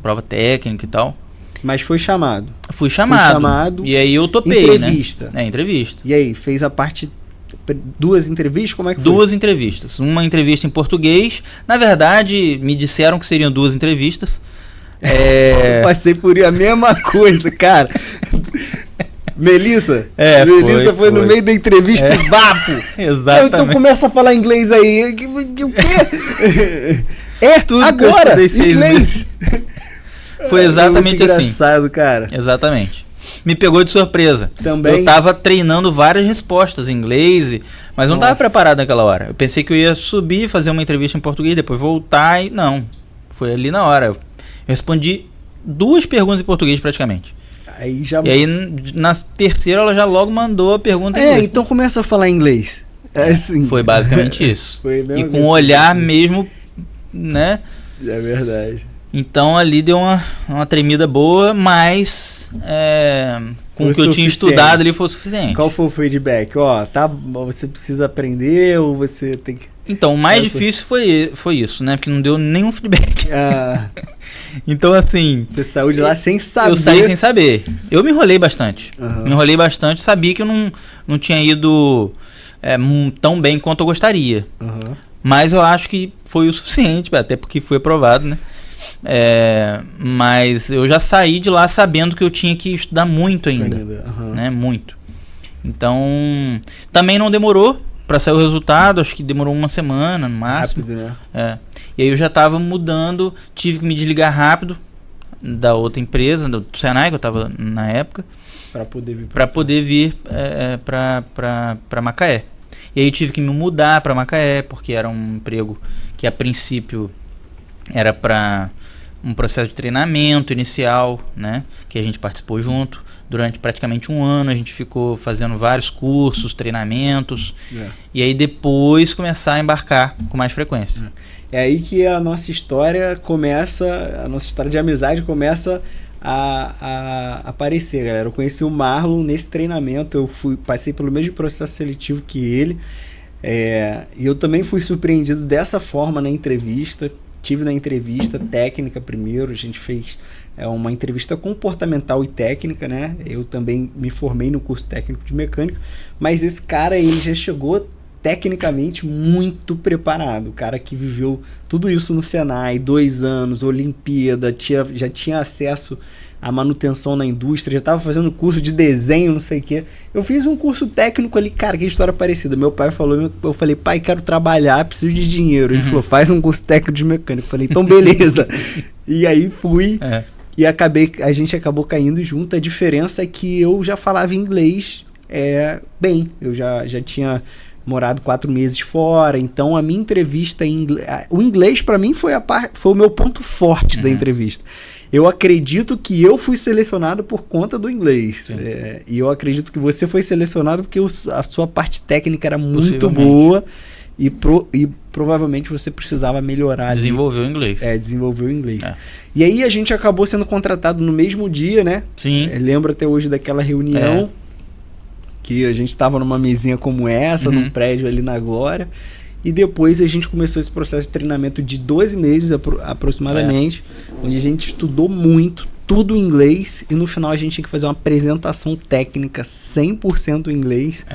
Speaker 2: Prova técnica e tal.
Speaker 1: Mas foi chamado.
Speaker 2: Fui chamado. E aí eu topei,
Speaker 1: entrevista.
Speaker 2: Né? Entrevista.
Speaker 1: E aí, fez a parte... 2 entrevistas? Como é que foi?
Speaker 2: 2 entrevistas. Uma entrevista em português. Na verdade, me disseram que seriam 2 entrevistas.
Speaker 1: Eu passei por a mesma coisa, cara. Melissa?
Speaker 2: Melissa
Speaker 1: foi no meio da entrevista vapo.
Speaker 2: Exatamente.
Speaker 1: Então começa a falar inglês aí. O quê?
Speaker 2: Tudo
Speaker 1: agora, inglês.
Speaker 2: Foi exatamente
Speaker 1: muito
Speaker 2: assim.
Speaker 1: Engraçado, cara.
Speaker 2: Exatamente. Me pegou de surpresa.
Speaker 1: Também.
Speaker 2: Eu tava treinando várias respostas em inglês, mas não tava preparado naquela hora. Eu pensei que eu ia subir, fazer uma entrevista em português, depois voltar e não. Foi ali na hora. Eu respondi 2 perguntas em português praticamente. E aí na terceira ela já logo mandou a pergunta em inglês.
Speaker 1: Então começa a falar inglês. Assim.
Speaker 2: Foi basicamente isso.
Speaker 1: Foi
Speaker 2: e com o olhar mesmo, né?
Speaker 1: É verdade.
Speaker 2: Então ali deu uma tremida boa, mas com o que eu tinha estudado ali foi o suficiente.
Speaker 1: Qual foi o feedback? Você precisa aprender ou você tem que...
Speaker 2: Então, o mais difícil foi isso, né? Porque não deu nenhum feedback. Então, assim...
Speaker 1: Você saiu de lá sem saber.
Speaker 2: Eu saí sem saber. Eu me enrolei bastante. Me enrolei bastante, sabia que eu não tinha ido tão bem quanto eu gostaria. Mas eu acho que foi o suficiente, até porque foi aprovado, né? Mas eu já saí de lá sabendo que eu tinha que estudar muito ainda. Né? Muito. Então, também não demorou para sair o resultado, acho que demorou 1 semana no máximo.
Speaker 1: Rápido, né?
Speaker 2: E aí eu já estava mudando, tive que me desligar rápido da outra empresa, do Senai, que eu estava na época, para poder vir para Macaé. E aí eu tive que me mudar para Macaé, porque era um emprego que a princípio era para um processo de treinamento inicial, né, que a gente participou junto. Durante praticamente 1 ano a gente ficou fazendo vários cursos, treinamentos, e aí depois começar a embarcar com mais frequência.
Speaker 1: É aí que a nossa história começa, a nossa história de amizade começa a aparecer, galera. Eu conheci o Marlon nesse treinamento, passei pelo mesmo processo seletivo que ele, e eu também fui surpreendido dessa forma na entrevista. Tive na entrevista técnica primeiro, a gente fez uma entrevista comportamental e técnica, né? Eu também me formei no curso técnico de mecânica, mas esse cara, ele já chegou tecnicamente muito preparado. O cara que viveu tudo isso no Senai, 2 anos, Olimpíada, já tinha acesso à manutenção na indústria, já estava fazendo curso de desenho, não sei o quê. Eu fiz um curso técnico ali, cara, que história parecida. Meu pai falou, eu falei, pai, quero trabalhar, preciso de dinheiro. Ele falou, faz um curso técnico de mecânica. Eu falei, então beleza. E aí fui, e a gente acabou caindo junto. A diferença é que eu já falava inglês bem, eu já tinha morado 4 meses fora, então a minha entrevista em inglês, o inglês para mim foi o meu ponto forte da entrevista. Eu acredito que eu fui selecionado por conta do inglês, e eu acredito que você foi selecionado porque a sua parte técnica era muito boa e provavelmente você precisava melhorar.
Speaker 2: Desenvolver o inglês.
Speaker 1: Desenvolver o inglês. E aí a gente acabou sendo contratado no mesmo dia, né?
Speaker 2: Sim.
Speaker 1: Lembro até hoje daquela reunião que a gente estava numa mesinha como essa, num prédio ali na Glória, e depois a gente começou esse processo de treinamento de 12 meses aproximadamente, onde a gente estudou muito, tudo em inglês, e no final a gente tinha que fazer uma apresentação técnica 100% em inglês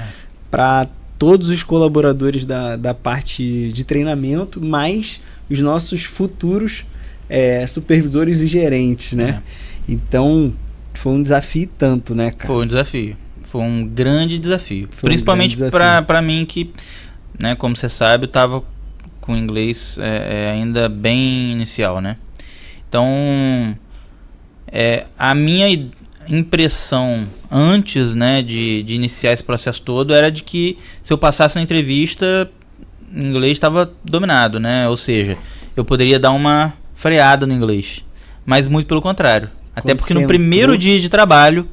Speaker 1: para todos os colaboradores da parte de treinamento, mais os nossos futuros supervisores e gerentes, né? Então, foi um desafio tanto, né, cara?
Speaker 2: Foi um desafio. Foi um grande desafio. Principalmente para mim que, né, como você sabe, eu estava com inglês ainda bem inicial, né? Então, a minha impressão antes, né, de iniciar esse processo todo era de que se eu passasse na entrevista, o inglês estava dominado, né? Ou seja, eu poderia dar uma freada no inglês. Mas muito pelo contrário. Até porque no primeiro
Speaker 1: Concentrou.
Speaker 2: dia de trabalho...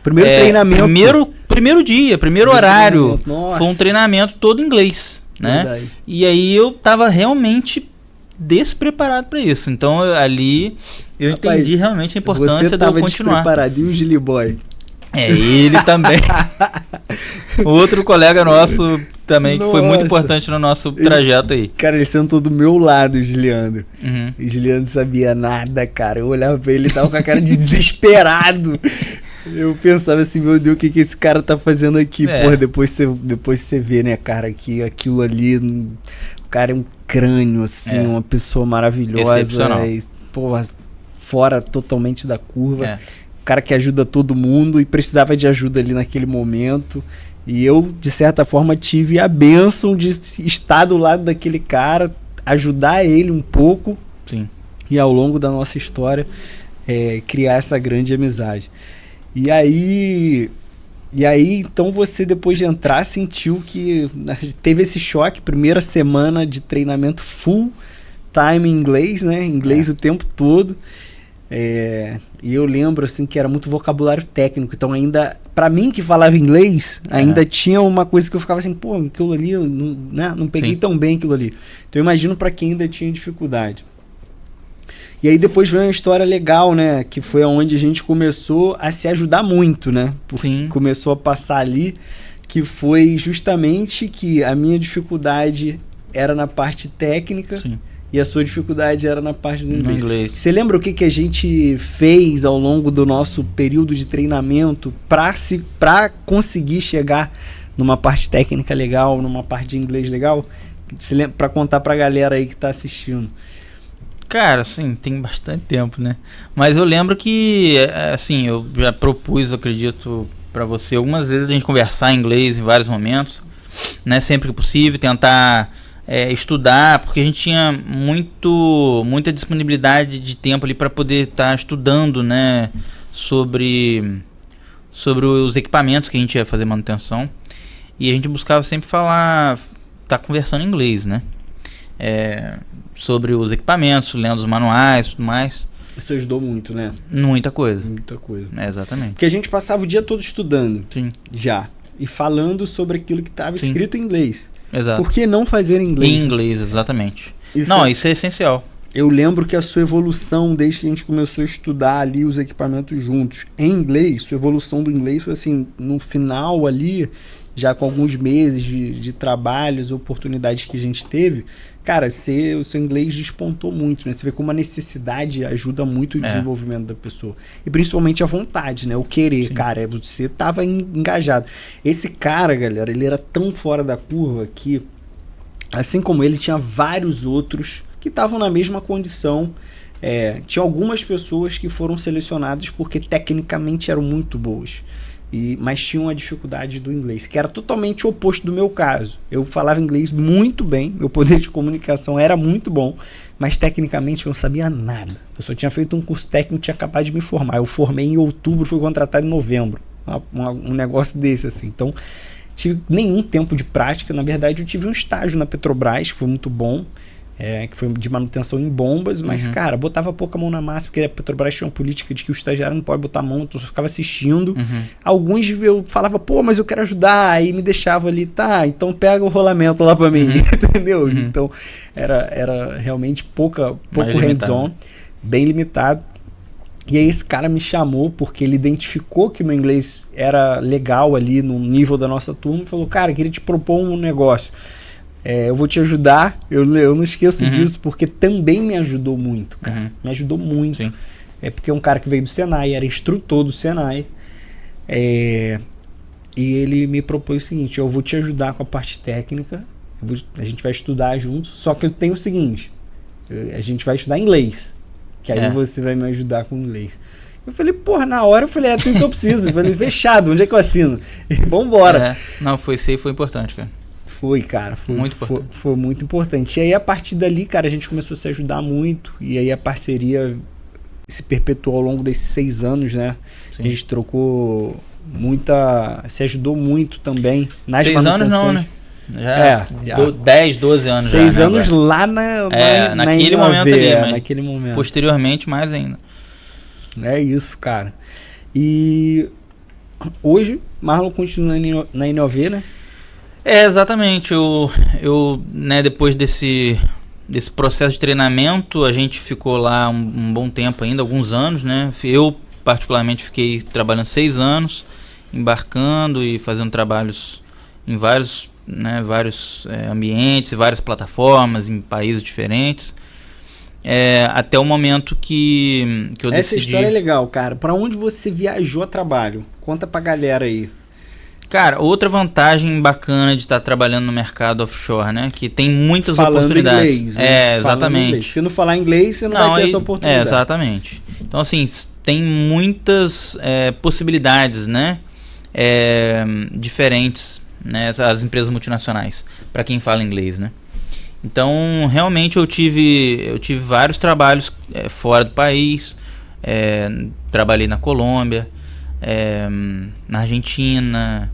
Speaker 1: Primeiro treinamento.
Speaker 2: Primeiro dia, primeiro horário.
Speaker 1: Nossa.
Speaker 2: Foi um treinamento todo em inglês, né?
Speaker 1: Verdade.
Speaker 2: E aí eu tava realmente despreparado para isso. Então ali eu
Speaker 1: Rapaz,
Speaker 2: entendi realmente a importância
Speaker 1: você
Speaker 2: de eu
Speaker 1: tava
Speaker 2: continuar.
Speaker 1: despreparado. E o Gilly Boy?
Speaker 2: Ele também. Outro colega nosso também, que foi muito
Speaker 1: Nossa.
Speaker 2: importante no nosso trajeto aí.
Speaker 1: Cara, ele sentou do meu lado, o Giliandro.
Speaker 2: Uhum.
Speaker 1: O Giliandro sabia nada, cara. Eu olhava pra ele e tava com a cara de desesperado. Eu pensava assim, meu Deus, o que esse cara tá fazendo aqui?
Speaker 2: É.
Speaker 1: Porra, depois você vê, né, cara, que aquilo ali... O cara é um crânio, assim, uma pessoa maravilhosa.
Speaker 2: Excepcional.
Speaker 1: E, porra, fora totalmente da curva.
Speaker 2: É.
Speaker 1: Cara que ajuda todo mundo e precisava de ajuda ali naquele momento. E eu, de certa forma, tive a bênção de estar do lado daquele cara, ajudar ele um pouco.
Speaker 2: Sim.
Speaker 1: E ao longo da nossa história, criar essa grande amizade. E aí, então você, depois de entrar, sentiu que teve esse choque, primeira semana de treinamento full time em inglês, né? Inglês o tempo todo. E eu lembro assim que era muito vocabulário técnico, então ainda, pra mim que falava inglês, ainda tinha uma coisa que eu ficava assim, pô, aquilo ali, eu não peguei
Speaker 2: Sim.
Speaker 1: tão bem aquilo ali. Então eu imagino pra quem ainda tinha dificuldade. E aí depois veio uma história legal, né, que foi onde a gente começou a se ajudar muito, né,
Speaker 2: Sim.
Speaker 1: começou a passar ali, que foi justamente que a minha dificuldade era na parte técnica.
Speaker 2: Sim.
Speaker 1: E a sua dificuldade era na parte do
Speaker 2: No
Speaker 1: inglês.
Speaker 2: inglês.
Speaker 1: Você lembra o que a gente fez ao longo do nosso período de treinamento para conseguir chegar numa parte técnica legal, numa parte de inglês legal? Para contar pra galera aí que tá assistindo.
Speaker 2: Cara, assim, tem bastante tempo, né? Mas eu lembro que, assim, eu já propus, eu acredito, pra você, algumas vezes a gente conversar em inglês em vários momentos, né? Sempre que possível, tentar... estudar, porque a gente tinha muita disponibilidade de tempo ali para poder estar estudando, né, sobre os equipamentos que a gente ia fazer manutenção, e a gente buscava sempre tá conversando em inglês, né, sobre os equipamentos, lendo os manuais, tudo mais.
Speaker 1: Isso ajudou muito, né?
Speaker 2: Muita coisa.
Speaker 1: Muita coisa.
Speaker 2: Exatamente.
Speaker 1: Porque a gente passava o dia todo estudando.
Speaker 2: Sim.
Speaker 1: Já. E falando sobre aquilo que estava
Speaker 2: Sim.
Speaker 1: escrito em inglês.
Speaker 2: Exato.
Speaker 1: Por que não fazer em inglês?
Speaker 2: Em inglês, exatamente.
Speaker 1: Isso
Speaker 2: Isso é essencial.
Speaker 1: Eu lembro que a sua evolução, desde que a gente começou a estudar ali os equipamentos juntos, em inglês, sua evolução do inglês foi assim, no final ali, já com alguns meses de trabalhos, oportunidades que a gente teve, cara, o seu inglês despontou muito, né? Você vê como a necessidade ajuda muito o desenvolvimento da pessoa. E principalmente a vontade, né? O querer,
Speaker 2: Sim.
Speaker 1: cara, você tava engajado. Esse cara, galera, ele era tão fora da curva que, assim como ele, tinha vários outros que estavam na mesma condição. Tinha algumas pessoas que foram selecionadas porque tecnicamente eram muito boas. Mas tinham a dificuldade do inglês, que era totalmente o oposto do meu caso. Eu falava inglês muito bem, meu poder de comunicação era muito bom, mas tecnicamente eu não sabia nada. Eu só tinha feito um curso técnico, tinha acabado de me formar. Eu formei em outubro, fui contratado em novembro. Um negócio desse, assim. Então, tive nenhum tempo de prática. Na verdade, eu tive um estágio na Petrobras, que foi muito bom. Que foi de manutenção em bombas, mas, cara, botava pouca mão na massa, porque a Petrobras tinha uma política de que o estagiário não pode botar a mão, então eu só ficava assistindo. Alguns eu falava, pô, mas eu quero ajudar, aí me deixava ali, tá, então pega o rolamento lá pra mim, entendeu? Então, era realmente pouco hands-on, bem limitado. E aí esse cara me chamou, porque ele identificou que o meu inglês era legal ali no nível da nossa turma, e falou, cara, queria te propor um negócio. Eu vou te ajudar, eu não esqueço disso, porque também me ajudou muito, cara. Me ajudou muito.
Speaker 2: Sim.
Speaker 1: Porque é um cara que veio do Senai, era instrutor do Senai. E ele me propôs o seguinte, eu vou te ajudar com a parte técnica, a gente vai estudar juntos, só que eu tenho o seguinte, a gente vai estudar inglês, que aí você vai me ajudar com inglês. Eu falei, porra, na hora eu falei, tudo que eu preciso. Eu falei, fechado, onde é que eu assino? E vambora.
Speaker 2: Não, foi importante, cara.
Speaker 1: Foi, cara, foi muito importante. E aí, a partir dali, cara, a gente começou a se ajudar muito. E aí a parceria se perpetuou ao longo desses 6 anos, né?
Speaker 2: Sim.
Speaker 1: A gente trocou se ajudou muito também nas
Speaker 2: 6
Speaker 1: manutenções.
Speaker 2: anos não, né? Já 10, 12 anos
Speaker 1: 6
Speaker 2: já,
Speaker 1: anos
Speaker 2: né,
Speaker 1: lá
Speaker 2: naquele momento ali, mas
Speaker 1: naquele momento.
Speaker 2: posteriormente mais ainda.
Speaker 1: É isso, cara. E hoje, Marlon continua na Inova, né?
Speaker 2: Exatamente. Né, depois desse processo de treinamento, a gente ficou lá um bom tempo ainda, alguns anos, né? Eu, particularmente, fiquei trabalhando 6 anos, embarcando e fazendo trabalhos em vários ambientes, várias plataformas, em países diferentes. Até o momento que eu decidi...
Speaker 1: Essa história é legal, cara. Pra onde você viajou a trabalho? Conta pra galera aí.
Speaker 2: Cara, outra vantagem bacana de estar trabalhando no mercado offshore, né? Que tem muitas
Speaker 1: Falando
Speaker 2: oportunidades.
Speaker 1: Inglês, né?
Speaker 2: Exatamente.
Speaker 1: Inglês. Se não falar inglês, você não vai ter essa oportunidade.
Speaker 2: Exatamente. Então, assim, tem muitas possibilidades, né? Diferentes, né? As empresas multinacionais, para quem fala inglês, né? Então, realmente eu tive vários trabalhos fora do país. Trabalhei na Colômbia, na Argentina,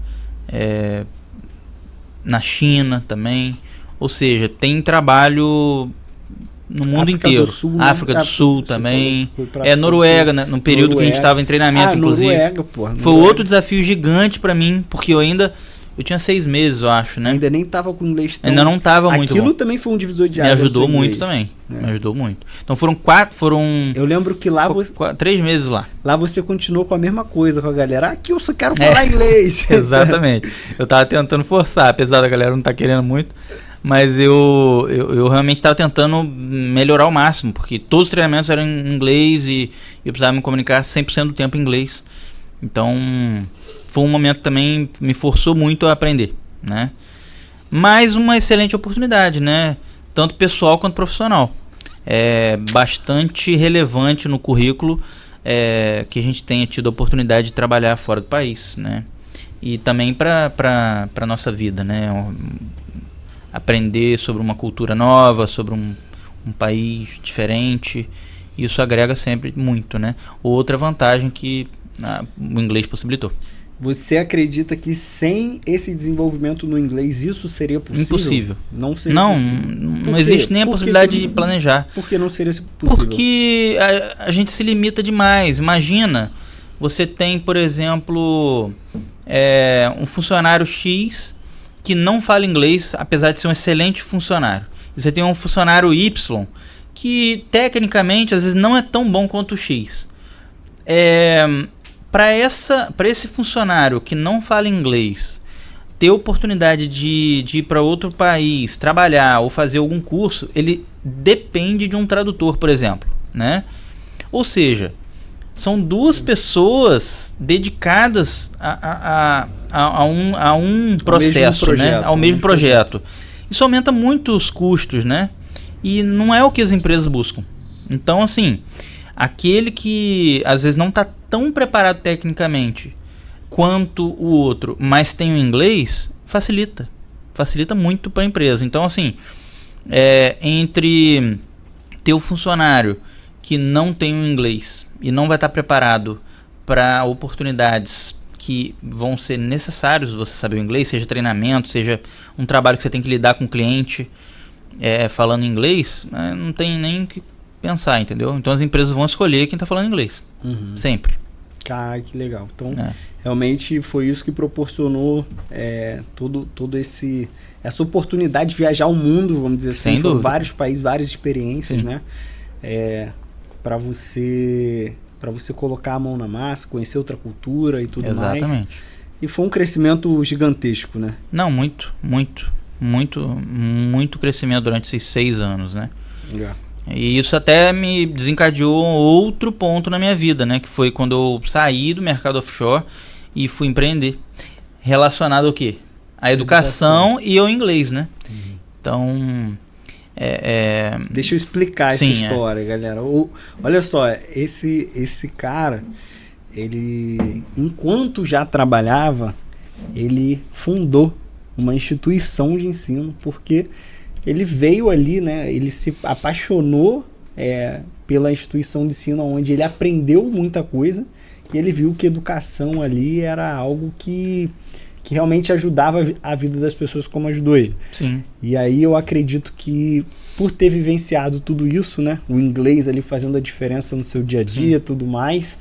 Speaker 2: na China também. Ou seja, tem trabalho no mundo inteiro. África do Sul também. Noruega, né, no período que a gente estava em treinamento, inclusive.
Speaker 1: Noruega, porra.
Speaker 2: Foi outro desafio gigante para mim, porque eu tinha 6 meses, eu acho, né?
Speaker 1: Ainda nem tava com inglês tão...
Speaker 2: Ainda não tava muito
Speaker 1: Aquilo
Speaker 2: bom.
Speaker 1: também foi um divisor de águas.
Speaker 2: Me ajudou muito também. Me ajudou muito. Então foram 4...
Speaker 1: Eu lembro que lá...
Speaker 2: 3 meses lá.
Speaker 1: Lá você continuou com a mesma coisa com a galera. Aqui eu só quero falar inglês.
Speaker 2: Exatamente. Eu tava tentando forçar, apesar da galera não estar querendo muito. Mas eu realmente estava tentando melhorar ao máximo, porque todos os treinamentos eram em inglês e eu precisava me comunicar 100% do tempo em inglês. Então... foi um momento também que me forçou muito a aprender, né? Mas uma excelente oportunidade, né? Tanto pessoal quanto profissional. É bastante relevante no currículo que a gente tenha tido a oportunidade de trabalhar fora do país, né? E também para a nossa vida, né? Aprender sobre uma cultura nova, sobre um país diferente. Isso agrega sempre muito, né? Outra vantagem que o inglês possibilitou.
Speaker 1: Você acredita que sem esse desenvolvimento no inglês isso seria possível?
Speaker 2: Impossível.
Speaker 1: Não seria possível.
Speaker 2: Não existe nem a possibilidade de planejar.
Speaker 1: Por que não seria possível?
Speaker 2: Porque a gente se limita demais. Imagina, você tem, por exemplo, um funcionário X que não fala inglês, apesar de ser um excelente funcionário. Você tem um funcionário Y que, tecnicamente, às vezes não é tão bom quanto o X. Para esse funcionário que não fala inglês ter oportunidade de ir para outro país, trabalhar ou fazer algum curso, ele depende de um tradutor, por exemplo, né? Ou seja, são 2 pessoas dedicadas a um processo, né? Ao mesmo projeto. Isso aumenta muito os custos, né? E não é o que as empresas buscam. Então, assim, aquele que às vezes não está tão preparado tecnicamente quanto o outro, mas tem o inglês, facilita muito para a empresa. Então, assim, entre ter o funcionário que não tem o inglês e não vai estar preparado para oportunidades que vão ser necessários você saber o inglês, seja treinamento, seja um trabalho que você tem que lidar com o cliente falando inglês, não tem nem que pensar, entendeu? Então as empresas vão escolher quem está falando inglês. Sempre.
Speaker 1: Cara, que legal. Então, realmente foi isso que proporcionou todo essa oportunidade de viajar o mundo, vamos dizer assim.
Speaker 2: Sem dúvida.
Speaker 1: Vários países, várias experiências, né? Para você colocar a mão na massa, conhecer outra cultura e tudo mais.
Speaker 2: Exatamente.
Speaker 1: E foi um crescimento gigantesco, né?
Speaker 2: Não, muito crescimento durante esses 6 anos, né? E isso até me desencadeou outro ponto na minha vida, né? Que foi quando eu saí do mercado offshore e fui empreender. Relacionado ao quê? A educação e ao inglês, né? Então...
Speaker 1: Deixa eu explicar essa história, galera. Olha só, esse cara, ele, enquanto já trabalhava, ele fundou uma instituição de ensino, porque ele veio ali, né? Ele se apaixonou pela instituição de ensino, onde ele aprendeu muita coisa, e ele viu que educação ali era algo que que realmente ajudava a vida das pessoas como ajudou ele.
Speaker 2: Sim.
Speaker 1: E aí eu acredito que por ter vivenciado tudo isso, né, o inglês ali fazendo a diferença no seu dia a dia, sim, tudo mais,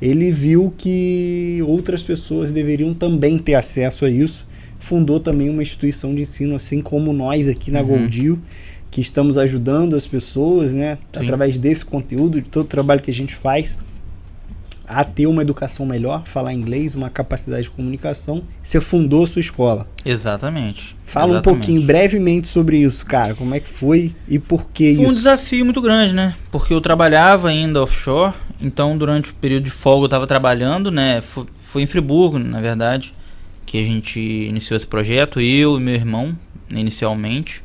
Speaker 1: ele viu que outras pessoas deveriam também ter acesso a isso. Fundou também uma instituição de ensino, assim como nós aqui na GoDeal, que estamos ajudando as pessoas, né, sim, através desse conteúdo, de todo o trabalho que a gente faz, a ter uma educação melhor, falar inglês, uma capacidade de comunicação. Você fundou a sua escola.
Speaker 2: Exatamente.
Speaker 1: Fala um pouquinho, brevemente, sobre isso, cara. Como é que foi e por que isso?
Speaker 2: Foi um desafio muito grande, né? Porque eu trabalhava ainda offshore, então durante o período de folga eu estava trabalhando, né? Foi em Friburgo, na verdade, que a gente iniciou esse projeto, eu e meu irmão, inicialmente,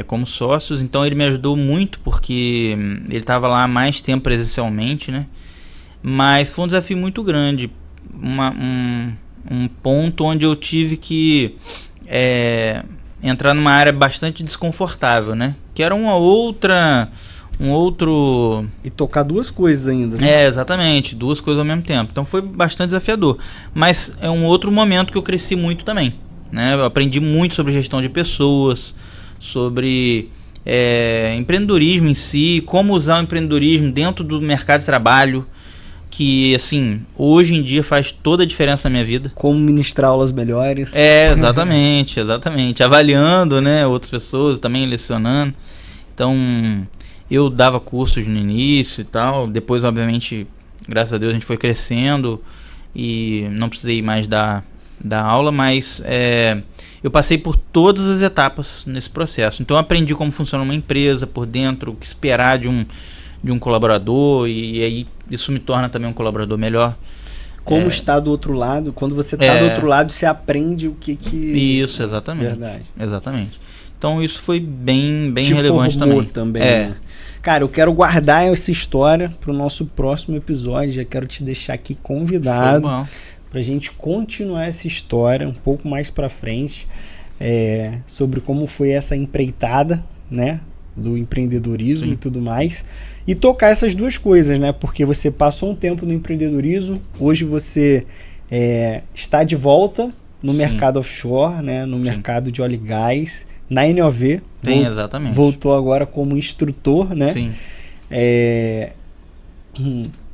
Speaker 2: como sócios. Então ele me ajudou muito, porque ele estava lá há mais tempo presencialmente, né? Mas foi um desafio muito grande, um ponto onde eu tive que entrar numa área bastante desconfortável, né? Que era um outro...
Speaker 1: E tocar duas coisas ainda. Né?
Speaker 2: Exatamente, duas coisas ao mesmo tempo. Então foi bastante desafiador. Mas é um outro momento que eu cresci muito também, né? Eu aprendi muito sobre gestão de pessoas, sobre empreendedorismo em si, como usar o empreendedorismo dentro do mercado de trabalho, que, assim, hoje em dia faz toda a diferença na minha vida.
Speaker 1: Como ministrar aulas melhores.
Speaker 2: Exatamente, exatamente. Avaliando, né, outras pessoas, também lecionando. Então, eu dava cursos no início e tal. Depois, obviamente, graças a Deus, a gente foi crescendo e não precisei mais dar aula, mas eu passei por todas as etapas nesse processo. Então, eu aprendi como funciona uma empresa por dentro, o que esperar de um colaborador, e aí isso me torna também um colaborador melhor.
Speaker 1: Como está do outro lado, quando você está do outro lado, você aprende o que...
Speaker 2: Isso, exatamente.
Speaker 1: Verdade.
Speaker 2: Exatamente. Então isso foi bem relevante também.
Speaker 1: Né? Cara, eu quero guardar essa história para o nosso próximo episódio, já quero te deixar aqui convidado para a gente continuar essa história um pouco mais para frente, sobre como foi essa empreitada, né, do empreendedorismo. Sim. E tudo mais, e tocar essas duas coisas, né? Porque você passou um tempo no empreendedorismo, hoje você está de volta no Sim. mercado offshore, né? No Sim. mercado de óleo e gás, na NOV.
Speaker 2: Sim, exatamente.
Speaker 1: Voltou agora como instrutor, né?
Speaker 2: Sim.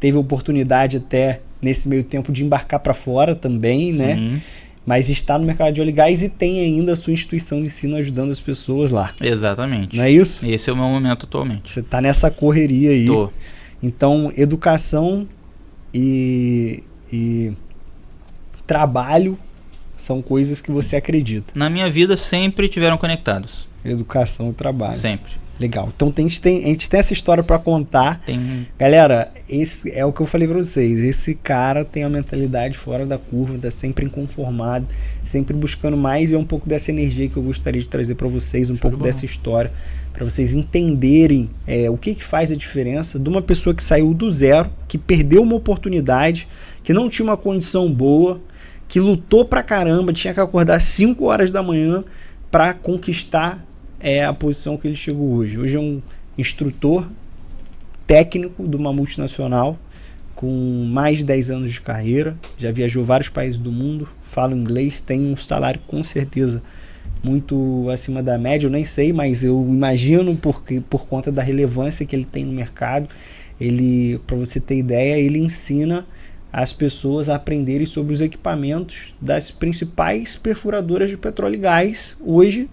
Speaker 1: Teve oportunidade até nesse meio tempo de embarcar para fora também, Sim. né? Mas está no mercado de óleo e gás e tem ainda a sua instituição de ensino ajudando as pessoas lá.
Speaker 2: Exatamente.
Speaker 1: Não é isso?
Speaker 2: Esse é o meu momento atualmente.
Speaker 1: Você está nessa correria aí.
Speaker 2: Tô.
Speaker 1: Então, educação e trabalho são coisas que você acredita.
Speaker 2: Na minha vida sempre tiveram conectados.
Speaker 1: Educação e trabalho.
Speaker 2: Sempre.
Speaker 1: Legal. Então a gente tem essa história para contar. Galera, esse é o que eu falei para vocês. Esse cara tem a mentalidade fora da curva, tá sempre inconformado, sempre buscando mais, e é um pouco dessa energia que eu gostaria de trazer para vocês, um pouco dessa história, para vocês entenderem o que faz a diferença de uma pessoa que saiu do zero, que perdeu uma oportunidade, que não tinha uma condição boa, que lutou pra caramba, tinha que acordar 5 horas da manhã para conquistar a posição que ele chegou hoje. Hoje é um instrutor técnico de uma multinacional com mais de 10 anos de carreira, já viajou vários países do mundo, fala inglês, tem um salário com certeza muito acima da média, eu nem sei, mas eu imagino por conta da relevância que ele tem no mercado. Ele, para você ter ideia, ele ensina as pessoas a aprenderem sobre os equipamentos das principais perfuradoras de petróleo e gás hoje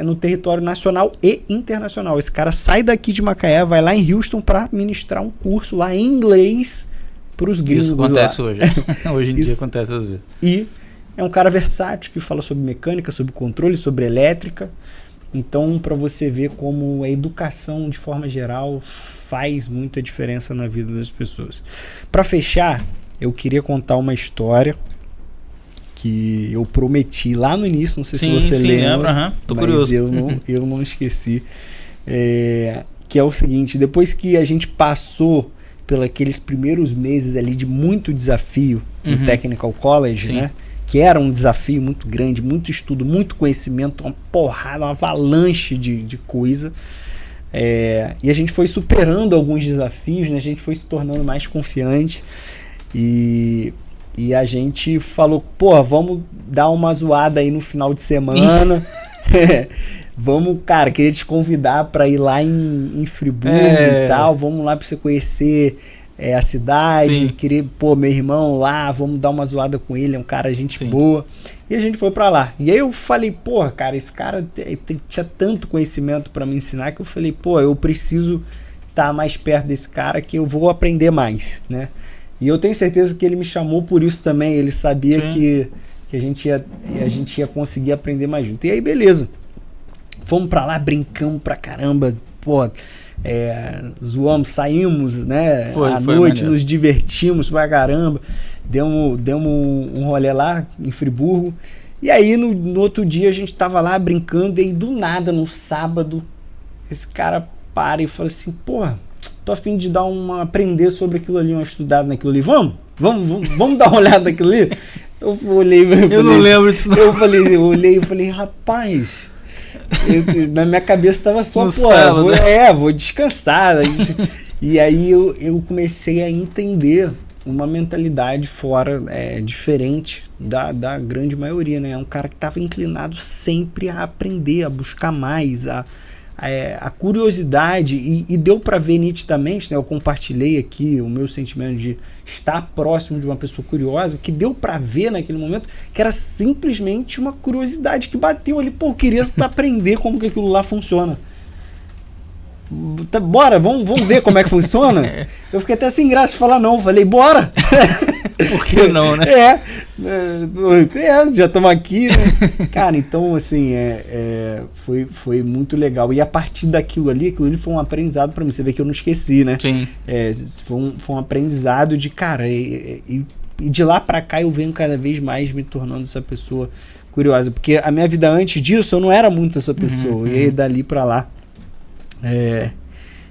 Speaker 1: no território nacional e internacional. Esse cara sai daqui de Macaé, vai lá em Houston para ministrar um curso lá em inglês para os gringos.
Speaker 2: Isso acontece
Speaker 1: lá.
Speaker 2: Hoje. Hoje em dia acontece às vezes.
Speaker 1: E é um cara versátil que fala sobre mecânica, sobre controle, sobre elétrica. Então, para você ver como a educação, de forma geral, faz muita diferença na vida das pessoas. Para fechar, eu queria contar uma história que eu prometi lá no início, não sei se você lembra,
Speaker 2: tô
Speaker 1: mas
Speaker 2: curioso.
Speaker 1: eu não esqueci, que é o seguinte: depois que a gente passou pelos aqueles primeiros meses ali de muito desafio no Technical College, né? Que era um desafio muito grande, muito estudo, muito conhecimento, uma porrada, uma avalanche de coisa. E a gente foi superando alguns desafios, né? A gente foi se tornando mais confiante. E E a gente falou, pô, vamos dar uma zoada aí no final de semana. Vamos, cara, queria te convidar para ir lá em Friburgo e tal. Vamos lá para você conhecer a cidade.
Speaker 2: Sim.
Speaker 1: Queria, pô, meu irmão lá, vamos dar uma zoada com ele, é um cara, gente
Speaker 2: Sim.
Speaker 1: boa. E a gente foi para lá. E aí eu falei, pô, cara, esse cara tinha tanto conhecimento para me ensinar que eu falei, pô, eu preciso estar mais perto desse cara que eu vou aprender mais, né? E eu tenho certeza que ele me chamou por isso também. Ele sabia que a gente ia conseguir aprender mais junto. E aí, beleza. Fomos pra lá, brincamos pra caramba. Pô, zoamos, saímos, né? À noite, nos divertimos pra caramba. Demos um rolê lá em Friburgo. E aí, no outro dia, a gente tava lá brincando. E aí, do nada, no sábado, esse cara para e fala assim, porra, tô a fim de aprender sobre aquilo ali, uma estudada naquilo ali. Vamos dar uma olhada naquilo ali? Eu olhei,
Speaker 2: eu não lembro disso não.
Speaker 1: Eu olhei e falei, rapaz, na minha cabeça tava só, vou descansar. E aí eu comecei a entender uma mentalidade fora, diferente da grande maioria, né? É um cara que tava inclinado sempre a aprender, a buscar mais, a curiosidade, e deu para ver nitidamente, né? Eu compartilhei aqui o meu sentimento de estar próximo de uma pessoa curiosa, que deu para ver naquele momento que era simplesmente uma curiosidade que bateu ali, pô, eu queria aprender como que aquilo lá funciona. Bora, vamos ver como é que funciona. Eu fiquei até sem graça de falar não, falei, bora.
Speaker 2: Por que não, né?
Speaker 1: Já estamos aqui, né? Cara, então assim, foi muito legal. E a partir daquilo ali foi um aprendizado para mim. Você vê que eu não esqueci, né?
Speaker 2: Sim.
Speaker 1: Foi um aprendizado de, cara, e de lá para cá eu venho cada vez mais me tornando essa pessoa curiosa. Porque a minha vida antes disso, eu não era muito essa pessoa. E aí dali para lá,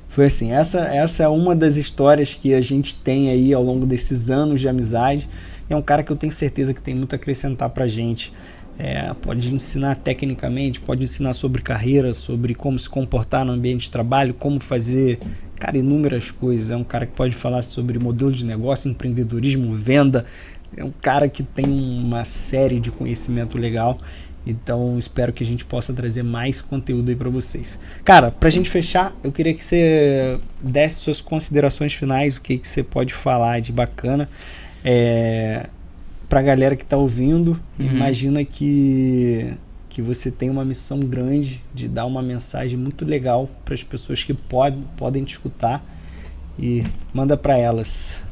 Speaker 1: foi assim, essa é uma das histórias que a gente tem aí ao longo desses anos de amizade. É um cara que eu tenho certeza que tem muito a acrescentar pra gente. Pode ensinar tecnicamente, pode ensinar sobre carreira, sobre como se comportar no ambiente de trabalho, como fazer, cara, inúmeras coisas. É um cara que pode falar sobre modelo de negócio, empreendedorismo, venda. É um cara que tem uma série de conhecimento legal. Então, espero que a gente possa trazer mais conteúdo aí para vocês. Cara, pra gente fechar, eu queria que você desse suas considerações finais, o que você pode falar de bacana pra galera que tá ouvindo. Imagina que você tem uma missão grande de dar uma mensagem muito legal para as pessoas que podem te escutar, e manda para elas.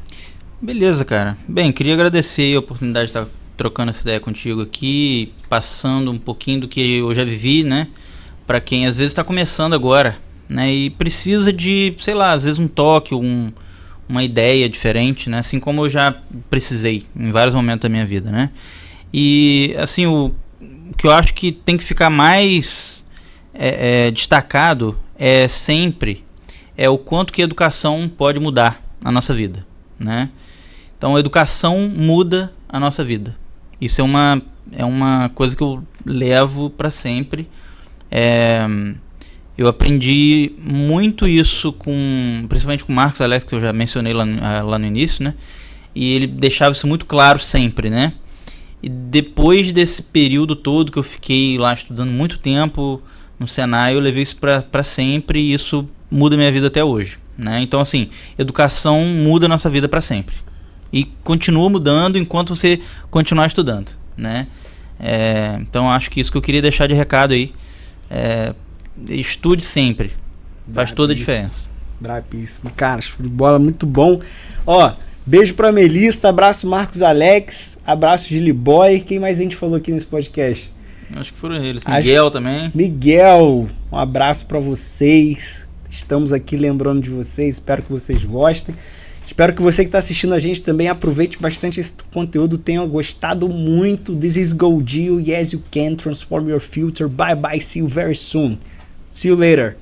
Speaker 2: Beleza, cara. Bem, queria agradecer a oportunidade de estar trocando essa ideia contigo aqui, passando um pouquinho do que eu já vivi, né? Para quem às vezes está começando agora, né? E precisa de, sei lá, às vezes um toque, uma ideia diferente, né? Assim como eu já precisei em vários momentos da minha vida, né? E assim, o que eu acho que tem que ficar mais destacado sempre o quanto que a educação pode mudar a nossa vida, né? Então a educação muda a nossa vida. Isso é uma coisa que eu levo para sempre. Eu aprendi muito isso principalmente com o Marcos Alex, que eu já mencionei lá no início, né? E ele deixava isso muito claro sempre, né? E depois desse período todo que eu fiquei lá estudando muito tempo no Senai, eu levei isso para sempre, e isso muda minha vida até hoje, né? Então, assim, educação muda a nossa vida para sempre. E continua mudando enquanto você continuar estudando, né? Então acho que isso que eu queria deixar de recado aí. Estude sempre. Faz toda a diferença.
Speaker 1: Brabíssimo. Cara, show de bola, muito bom. Ó, beijo pra Melissa, abraço Marcos Alex, abraço Gili Boy. Quem mais a gente falou aqui nesse podcast?
Speaker 2: Acho que foram eles. Miguel também.
Speaker 1: Miguel, um abraço pra vocês. Estamos aqui lembrando de vocês, espero que vocês gostem. Espero que você que está assistindo a gente também aproveite bastante esse conteúdo, tenha gostado muito. This is GoDeal. Yes, you can transform your future. Bye bye. See you very soon. See you later.